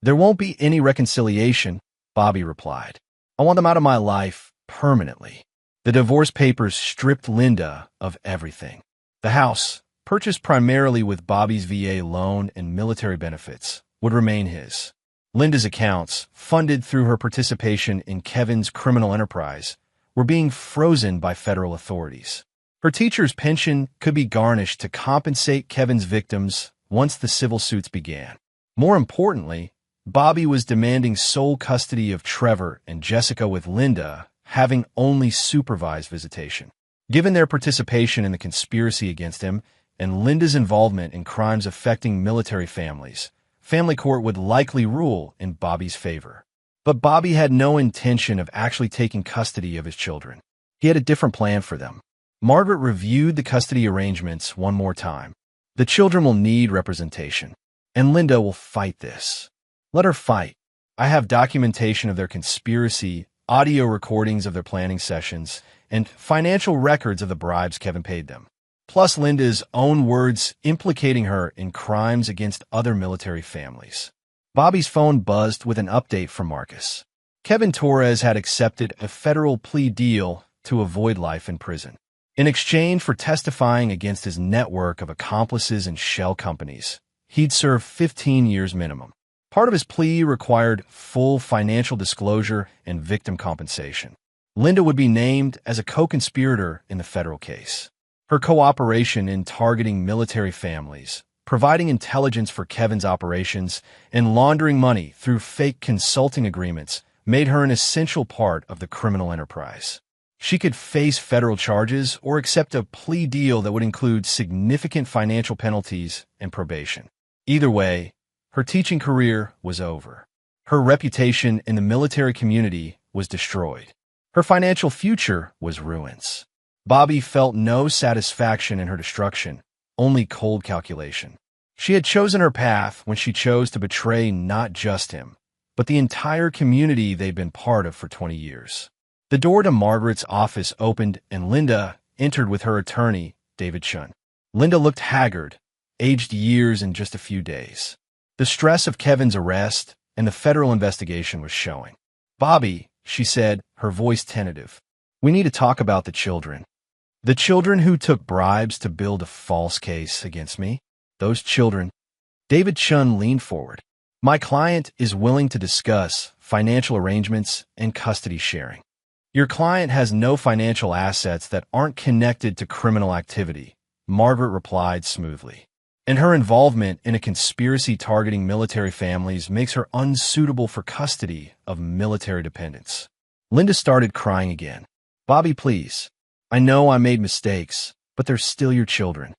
There won't be any reconciliation, Bobby replied. I want them out of my life permanently. The divorce papers stripped Linda of everything. The house, purchased primarily with Bobby's VA loan and military benefits, would remain his. Linda's accounts, funded through her participation in Kevin's criminal enterprise, were being frozen by federal authorities. Her teacher's pension could be garnished to compensate Kevin's victims once the civil suits began. More importantly, Bobby was demanding sole custody of Trevor and Jessica, with Linda having only supervised visitation. Given their participation in the conspiracy against him and Linda's involvement in crimes affecting military families, family court would likely rule in Bobby's favor. But Bobby had no intention of actually taking custody of his children. He had a different plan for them. Margaret reviewed the custody arrangements one more time. The children will need representation, and Linda will fight this. Let her fight. I have documentation of their conspiracy, audio recordings of their planning sessions, and financial records of the bribes Kevin paid them, plus Linda's own words implicating her in crimes against other military families. Bobby's phone buzzed with an update from Marcus. Kevin Torres had accepted a federal plea deal to avoid life in prison. In exchange for testifying against his network of accomplices and shell companies, he'd serve 15 years minimum. Part of his plea required full financial disclosure and victim compensation. Linda would be named as a co-conspirator in the federal case. Her cooperation in targeting military families, providing intelligence for Kevin's operations, and laundering money through fake consulting agreements made her an essential part of the criminal enterprise. She could face federal charges or accept a plea deal that would include significant financial penalties and probation. Either way, her teaching career was over. Her reputation in the military community was destroyed. Her financial future was ruins. Bobby felt no satisfaction in her destruction, only cold calculation. She had chosen her path when she chose to betray not just him, but the entire community they'd been part of for 20 years. The door to Margaret's office opened and Linda entered with her attorney, David Chun. Linda looked haggard, aged years in just a few days. The stress of Kevin's arrest and the federal investigation was showing. Bobby, she said, her voice tentative, we need to talk about the children. The children who took bribes to build a false case against me? Those children. David Chun leaned forward. My client is willing to discuss financial arrangements and custody sharing. Your client has no financial assets that aren't connected to criminal activity, Margaret replied smoothly. And her involvement in a conspiracy targeting military families makes her unsuitable for custody of military dependents. Linda started crying again. Bobby, please. I know I made mistakes, but they're still your children.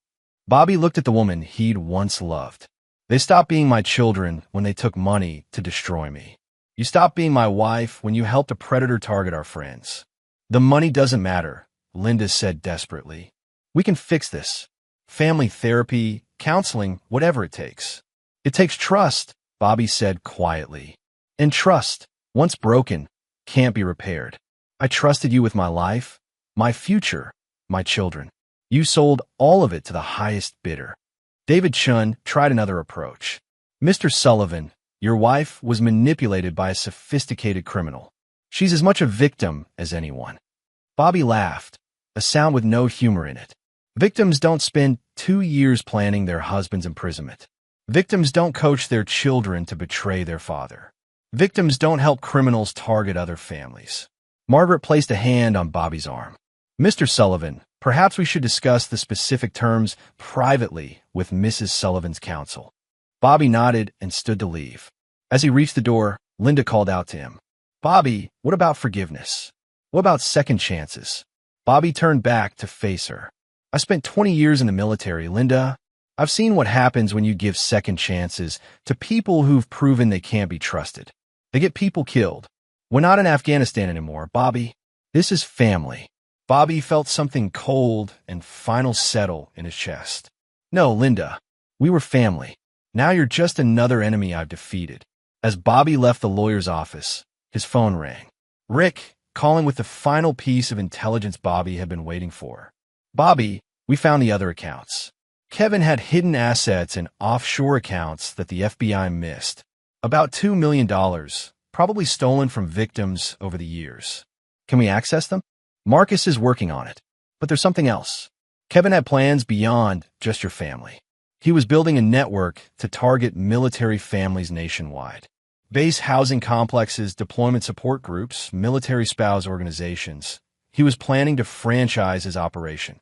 Bobby looked at the woman he'd once loved. They stopped being my children when they took money to destroy me. You stopped being my wife when you helped a predator target our friends. The money doesn't matter, Linda said desperately. We can fix this. Family therapy, counseling, whatever it takes. It takes trust, Bobby said quietly. And trust, once broken, can't be repaired. I trusted you with my life, my future, my children. You sold all of it to the highest bidder. David Chun tried another approach. Mr. Sullivan, your wife was manipulated by a sophisticated criminal. She's as much a victim as anyone." Bobby laughed, a sound with no humor in it. Victims don't spend 2 years planning their husband's imprisonment. Victims don't coach their children to betray their father. Victims don't help criminals target other families. Margaret placed a hand on Bobby's arm. "Mr. Sullivan, perhaps we should discuss the specific terms privately with Mrs. Sullivan's counsel." Bobby nodded and stood to leave. As he reached the door, Linda called out to him. "Bobby, what about forgiveness? What about second chances?" Bobby turned back to face her. "I spent 20 years in the military, Linda. I've seen what happens when you give second chances to people who've proven they can't be trusted. They get people killed. We're not in Afghanistan anymore, Bobby. This is family." Bobby felt something cold and final settle in his chest. "No, Linda, we were family. Now you're just another enemy I've defeated." As Bobby left the lawyer's office, his phone rang. Rick, calling with the final piece of intelligence Bobby had been waiting for. "Bobby, we found the other accounts." Kevin had hidden assets in offshore accounts that the FBI missed. About $2 million, probably stolen from victims over the years. "Can we access them?" "Marcus is working on it. But there's something else. Kevin had plans beyond just your family. He was building a network to target military families nationwide. Base housing complexes, deployment support groups, military spouse organizations. He was planning to franchise his operation."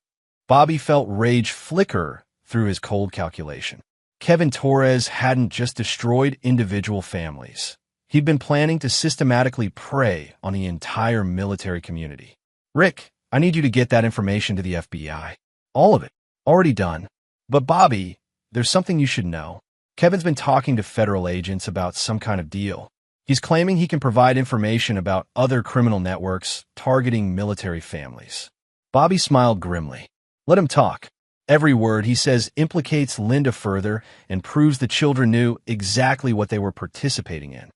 Bobby felt rage flicker through his cold calculation. Kevin Torres hadn't just destroyed individual families. He'd been planning to systematically prey on the entire military community. "Rick, I need you to get that information to the FBI. All of it. Already done. But Bobby, there's something you should know. Kevin's been talking to federal agents about some kind of deal. He's claiming he can provide information about other criminal networks targeting military families." Bobby smiled grimly. "Let him talk. Every word he says implicates Linda further and proves the children knew exactly what they were participating in."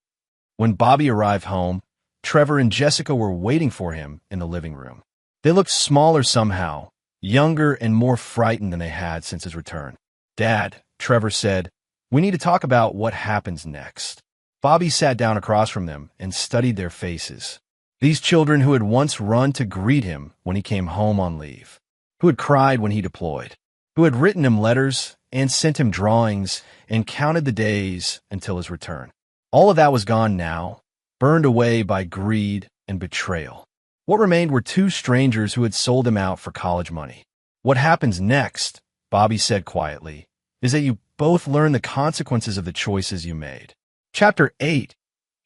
When Bobby arrived home, Trevor and Jessica were waiting for him in the living room. They looked smaller somehow, younger and more frightened than they had since his return. "Dad," Trevor said, "we need to talk about what happens next." Bobby sat down across from them and studied their faces. These children who had once run to greet him when he came home on leave, who had cried when he deployed, who had written him letters and sent him drawings and counted the days until his return. All of that was gone now, burned away by greed and betrayal. What remained were two strangers who had sold him out for college money. "What happens next," Bobby said quietly, "is that you both learn the consequences of the choices you made." Chapter 8.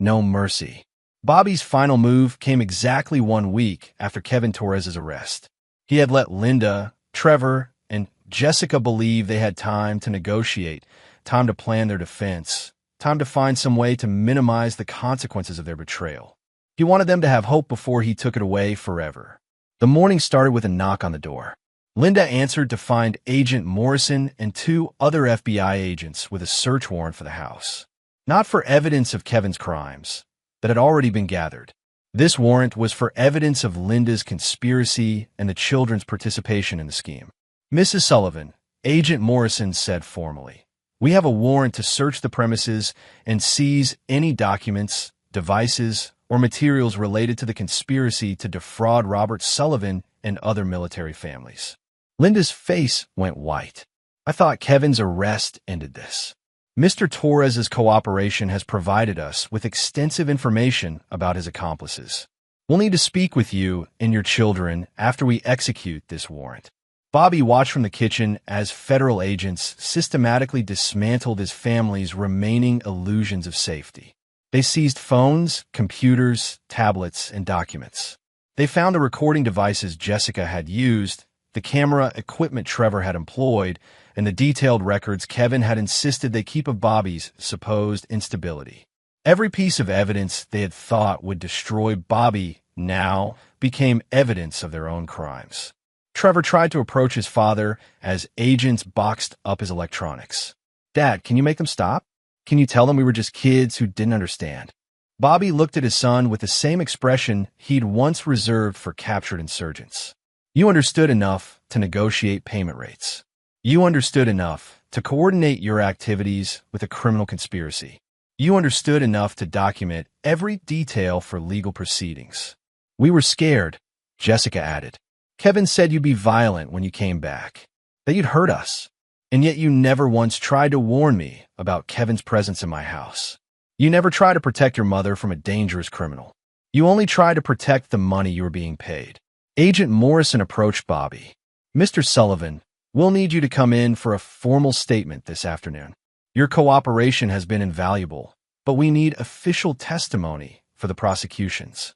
No Mercy. Bobby's final move came exactly 1 week after Kevin Torres' arrest. He had let Linda, Trevor, and Jessica believe they had time to negotiate, time to plan their defense, time to find some way to minimize the consequences of their betrayal. He wanted them to have hope before he took it away forever. The morning started with a knock on the door. Linda answered to find Agent Morrison and 2 other FBI agents with a search warrant for the house. Not for evidence of Kevin's crimes that had already been gathered. This warrant was for evidence of Linda's conspiracy and the children's participation in the scheme. "Mrs. Sullivan," Agent Morrison said formally, "we have a warrant to search the premises and seize any documents, devices, or materials related to the conspiracy to defraud Robert Sullivan and other military families." Linda's face went white. "I thought Kevin's arrest ended this. Mr. Torres' cooperation has provided us with extensive information about his accomplices. We'll need to speak with you and your children after we execute this warrant." Bobby watched from the kitchen as federal agents systematically dismantled his family's remaining illusions of safety. They seized phones, computers, tablets, and documents. They found the recording devices Jessica had used, the camera equipment Trevor had employed, and the detailed records Kevin had insisted they keep of Bobby's supposed instability. Every piece of evidence they had thought would destroy Bobby now became evidence of their own crimes. Trevor tried to approach his father as agents boxed up his electronics. "Dad, can you make them stop? Can you tell them we were just kids who didn't understand?" Bobby looked at his son with the same expression he'd once reserved for captured insurgents. "You understood enough to negotiate payment rates. You understood enough to coordinate your activities with a criminal conspiracy. You understood enough to document every detail for legal proceedings. We were scared, Jessica added. Kevin said you'd be violent when you came back, that you'd hurt us. And yet you never once tried to warn me about Kevin's presence in my house. You never tried to protect your mother from a dangerous criminal. You only tried to protect the money you were being paid. Agent Morrison approached Bobby. Mr. Sullivan, we'll need you to come in for a formal statement this afternoon. Your cooperation has been invaluable, but we need official testimony for the prosecutions.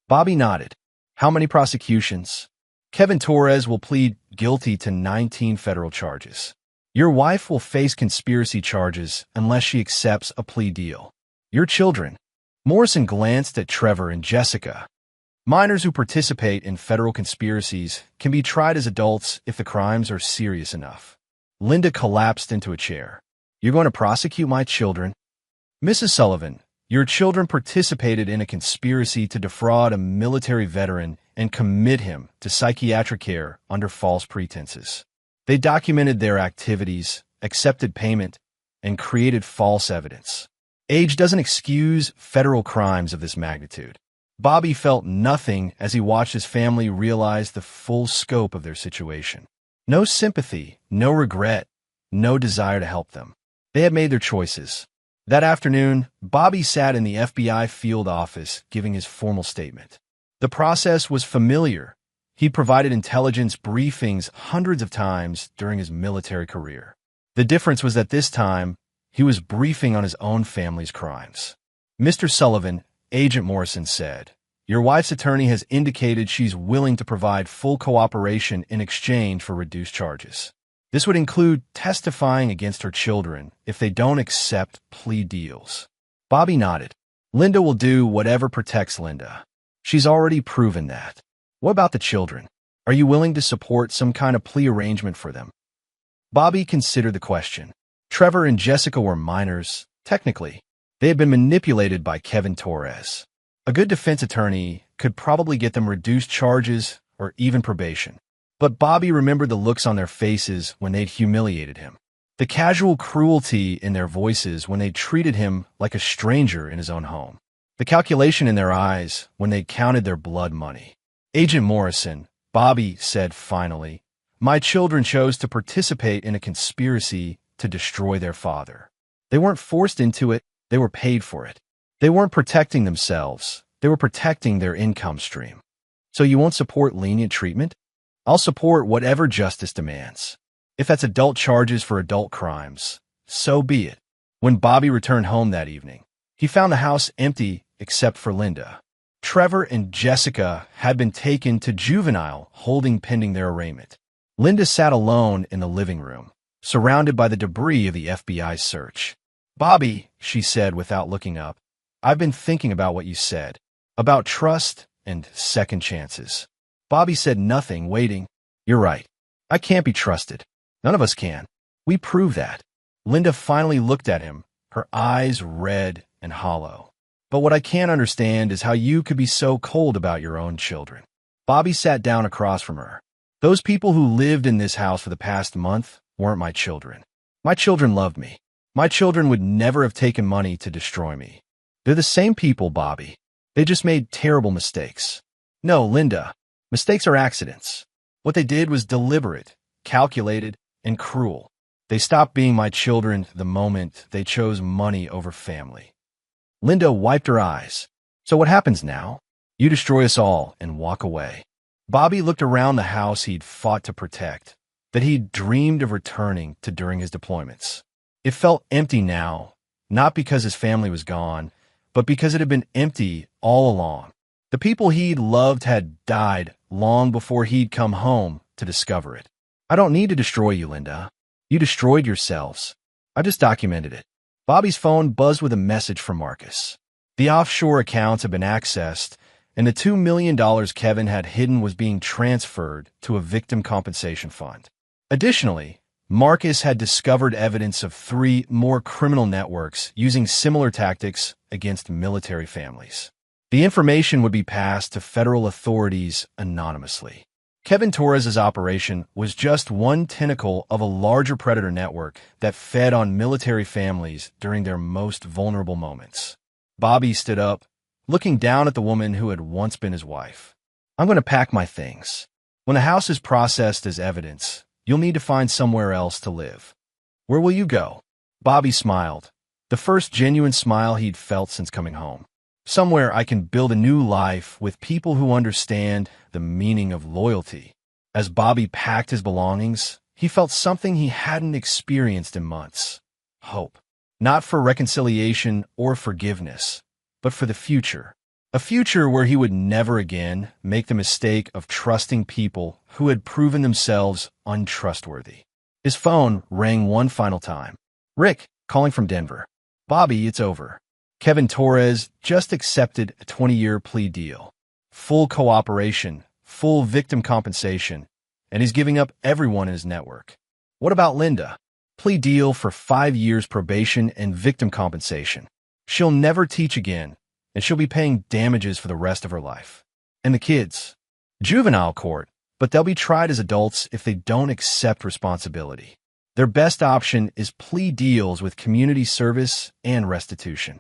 Bobby nodded. How many prosecutions? Kevin Torres will plead guilty to 19 federal charges. Your wife will face conspiracy charges unless she accepts a plea deal. Your children. Morrison glanced at Trevor and Jessica. Minors who participate in federal conspiracies can be tried as adults if the crimes are serious enough. Linda collapsed into a chair. You're going to prosecute my children? Mrs. Sullivan, your children participated in a conspiracy to defraud a military veteran and commit him to psychiatric care under false pretenses. They documented their activities, accepted payment, and created false evidence. Age doesn't excuse federal crimes of this magnitude. Bobby felt nothing as he watched his family realize the full scope of their situation. No sympathy, no regret, no desire to help them. They had made their choices. That afternoon, Bobby sat in the FBI field office giving his formal statement. The process was familiar. He'd provided intelligence briefings hundreds of times during his military career. The difference was that this time, he was briefing on his own family's crimes. Mr. Sullivan, Agent Morrison said, your wife's attorney has indicated she's willing to provide full cooperation in exchange for reduced charges. This would include testifying against her children if they don't accept plea deals. Bobby nodded. Linda will do whatever protects Linda. She's already proven that. What about the children? Are you willing to support some kind of plea arrangement for them? Bobby considered the question. Trevor and Jessica were minors, technically. They had been manipulated by Kevin Torres. A good defense attorney could probably get them reduced charges or even probation. But Bobby remembered the looks on their faces when they'd humiliated him. The casual cruelty in their voices when they treated him like a stranger in his own home. The calculation in their eyes when they counted their blood money. Agent Morrison, Bobby said finally, my children chose to participate in a conspiracy to destroy their father. They weren't forced into it, they were paid for it. They weren't protecting themselves, they were protecting their income stream. So you won't support lenient treatment? I'll support whatever justice demands. If that's adult charges for adult crimes, so be it. When Bobby returned home that evening, he found the house empty except for Linda. Trevor and Jessica had been taken to juvenile holding pending their arraignment. Linda sat alone in the living room, surrounded by the debris of the FBI's search. Bobby, she said without looking up, I've been thinking about what you said, about trust and second chances. Bobby said nothing, waiting. You're right. I can't be trusted. None of us can. We prove that. Linda finally looked at him, her eyes red and hollow. But what I can't understand is how you could be so cold about your own children. Bobby sat down across from her. Those people who lived in this house for the past month weren't my children. My children loved me. My children would never have taken money to destroy me. They're the same people, Bobby. They just made terrible mistakes. No, Linda, mistakes are accidents. What they did was deliberate, calculated, and cruel. They stopped being my children the moment they chose money over family. Linda wiped her eyes. So what happens now? You destroy us all and walk away. Bobby looked around the house he'd fought to protect, that he'd dreamed of returning to during his deployments. It felt empty now, not because his family was gone, but because it had been empty all along. The people he'd loved had died long before he'd come home to discover it. I don't need to destroy you, Linda. You destroyed yourselves. I just documented it. Bobby's phone buzzed with a message from Marcus. The offshore accounts had been accessed, and the $2 million Kevin had hidden was being transferred to a victim compensation fund. Additionally, Marcus had discovered evidence of 3 more criminal networks using similar tactics against military families. The information would be passed to federal authorities anonymously. Kevin Torres's operation was just one tentacle of a larger predator network that fed on military families during their most vulnerable moments. Bobby stood up, looking down at the woman who had once been his wife. "I'm going to pack my things. When the house is processed as evidence, you'll need to find somewhere else to live." "Where will you go?" Bobby smiled, the first genuine smile he'd felt since coming home. "Somewhere I can build a new life with people who understand the meaning of loyalty." As Bobby packed his belongings, he felt something he hadn't experienced in months. Hope. Not for reconciliation or forgiveness, but for the future. A future where he would never again make the mistake of trusting people who had proven themselves untrustworthy. His phone rang one final time. "Rick, calling from Denver." "Bobby, it's over. Kevin Torres just accepted a 20-year plea deal. Full cooperation, full victim compensation, and he's giving up everyone in his network." "What about Linda?" "Plea deal for 5 years probation and victim compensation. She'll never teach again, and she'll be paying damages for the rest of her life." "And the kids?" "Juvenile court, but they'll be tried as adults if they don't accept responsibility. Their best option is plea deals with community service and restitution."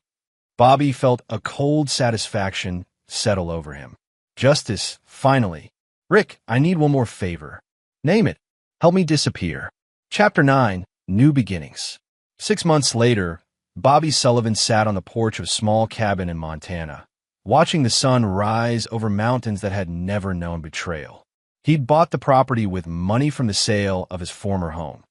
Bobby felt a cold satisfaction settle over him. Justice, finally. "Rick, I need one more favor." "Name it." "Help me disappear." Chapter 9, New Beginnings. 6 months later, Bobby Sullivan sat on the porch of a small cabin in Montana, watching the sun rise over mountains that had never known betrayal. He'd bought the property with money from the sale of his former home.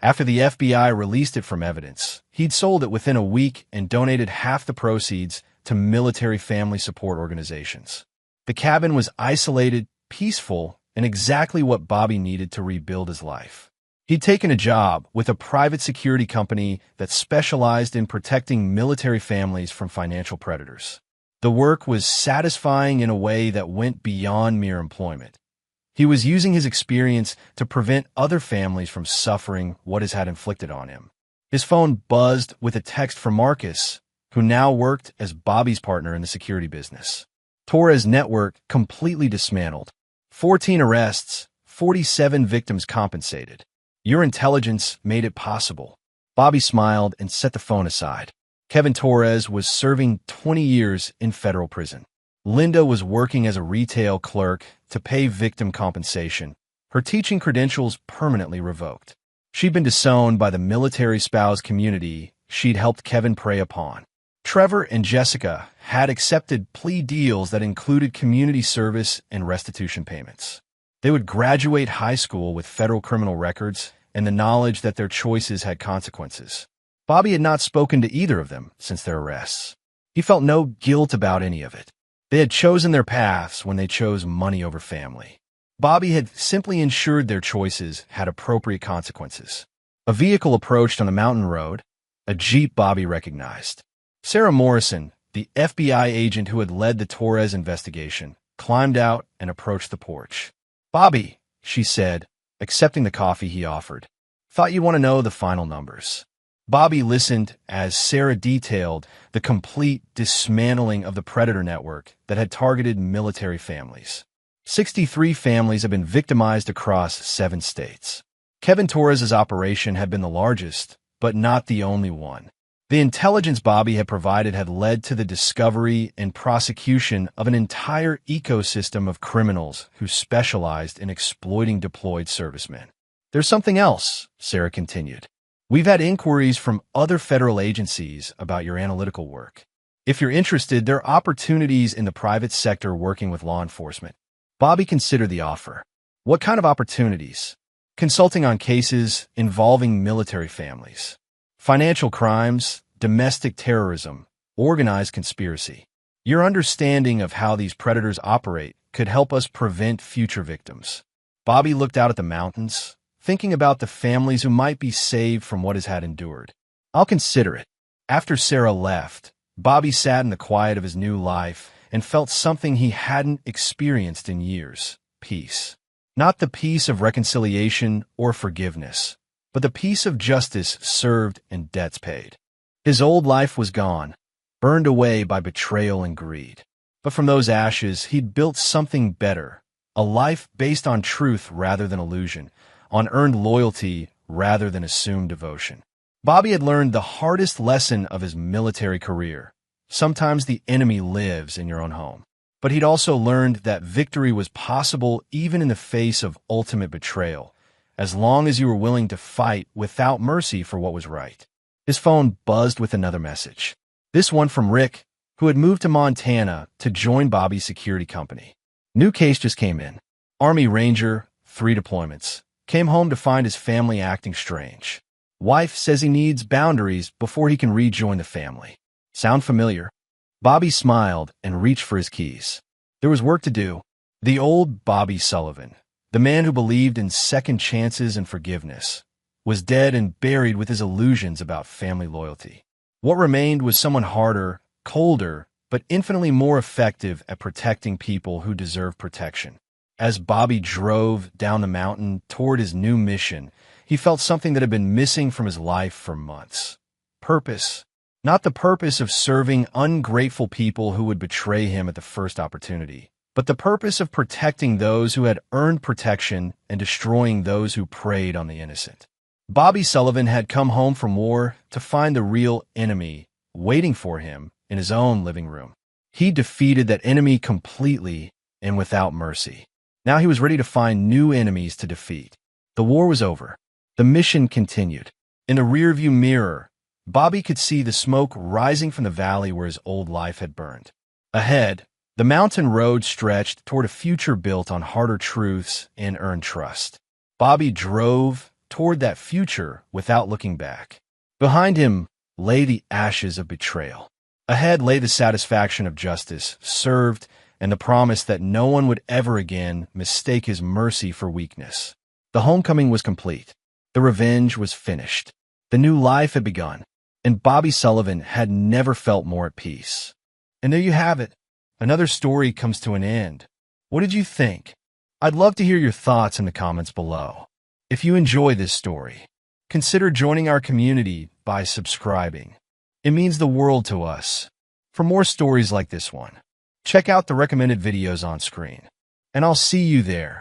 After the FBI released it from evidence, he'd sold it within a week and donated half the proceeds to military family support organizations. The cabin was isolated, peaceful, and exactly what Bobby needed to rebuild his life. He'd taken a job with a private security company that specialized in protecting military families from financial predators. The work was satisfying in a way that went beyond mere employment. He was using his experience to prevent other families from suffering what his had inflicted on him. His phone buzzed with a text from Marcus, who now worked as Bobby's partner in the security business. Torres' network completely dismantled. 14 arrests, 47 victims compensated. "Your intelligence made it possible." Bobby smiled and set the phone aside. Kevin Torres was serving 20 years in federal prison. Linda was working as a retail clerk to pay victim compensation, her teaching credentials permanently revoked. She'd been disowned by the military spouse community she'd helped Kevin prey upon. Trevor and Jessica had accepted plea deals that included community service and restitution payments. They would graduate high school with federal criminal records and the knowledge that their choices had consequences. Bobby had not spoken to either of them since their arrests. He felt no guilt about any of it. They had chosen their paths when they chose money over family. Bobby had simply ensured their choices had appropriate consequences. A vehicle approached on the mountain road, a Jeep Bobby recognized. Sarah Morrison, the FBI agent who had led the Torres investigation, climbed out and approached the porch. "Bobby," she said, accepting the coffee he offered. "Thought you'd want to know the final numbers." Bobby listened as Sarah detailed the complete dismantling of the predator network that had targeted military families. 63 families have been victimized across 7 states. Kevin Torres' operation had been the largest, but not the only one. The intelligence Bobby had provided had led to the discovery and prosecution of an entire ecosystem of criminals who specialized in exploiting deployed servicemen. "There's something else," Sarah continued. "We've had inquiries from other federal agencies about your analytical work. If you're interested, there are opportunities in the private sector working with law enforcement." Bobby considered the offer. "What kind of opportunities?" "Consulting on cases involving military families. Financial crimes, domestic terrorism, organized conspiracy. Your understanding of how these predators operate could help us prevent future victims." Bobby looked out at the mountains, thinking about the families who might be saved from what his had endured. "I'll consider it." After Sarah left, Bobby sat in the quiet of his new life and felt something he hadn't experienced in years: peace. Not the peace of reconciliation or forgiveness, but the peace of justice served and debts paid. His old life was gone, burned away by betrayal and greed. But from those ashes, he'd built something better, A life based on truth rather than illusion, on earned loyalty rather than assumed devotion. Bobby had learned the hardest lesson of his military career. Sometimes the enemy lives in your own home. But he'd also learned that victory was possible even in the face of ultimate betrayal, as long as you were willing to fight without mercy for what was right. His phone buzzed with another message. This one from Rick, who had moved to Montana to join Bobby's security company. New case just came in. Army Ranger, 3 deployments. Came home to find his family acting strange. Wife says he needs boundaries before he can rejoin the family. Sound familiar? Bobby smiled and reached for his keys. There was work to do. The old Bobby Sullivan, the man who believed in second chances and forgiveness, was dead and buried with his illusions about family loyalty. What remained was someone harder, colder, but infinitely more effective at protecting people who deserve protection. As Bobby drove down the mountain toward his new mission, he felt something that had been missing from his life for months. Purpose. Not the purpose of serving ungrateful people who would betray him at the first opportunity, but the purpose of protecting those who had earned protection and destroying those who preyed on the innocent. Bobby Sullivan had come home from war to find the real enemy waiting for him in his own living room. He defeated that enemy completely and without mercy. Now he was ready to find new enemies to defeat. The war was over. The mission continued. In the rearview mirror, Bobby could see the smoke rising from the valley where his old life had burned. Ahead, the mountain road stretched toward a future built on harder truths and earned trust. Bobby drove toward that future without looking back. Behind him lay the ashes of betrayal. Ahead lay the satisfaction of justice served and the promise that no one would ever again mistake his mercy for weakness. The homecoming was complete. The revenge was finished. The new life had begun. And Bobby Sullivan had never felt more at peace. And there you have it. Another story comes to an end. What did you think? I'd love to hear your thoughts in the comments below. If you enjoy this story, consider joining our community by subscribing. It means the world to us. For more stories like this one, check out the recommended videos on screen. And I'll see you there.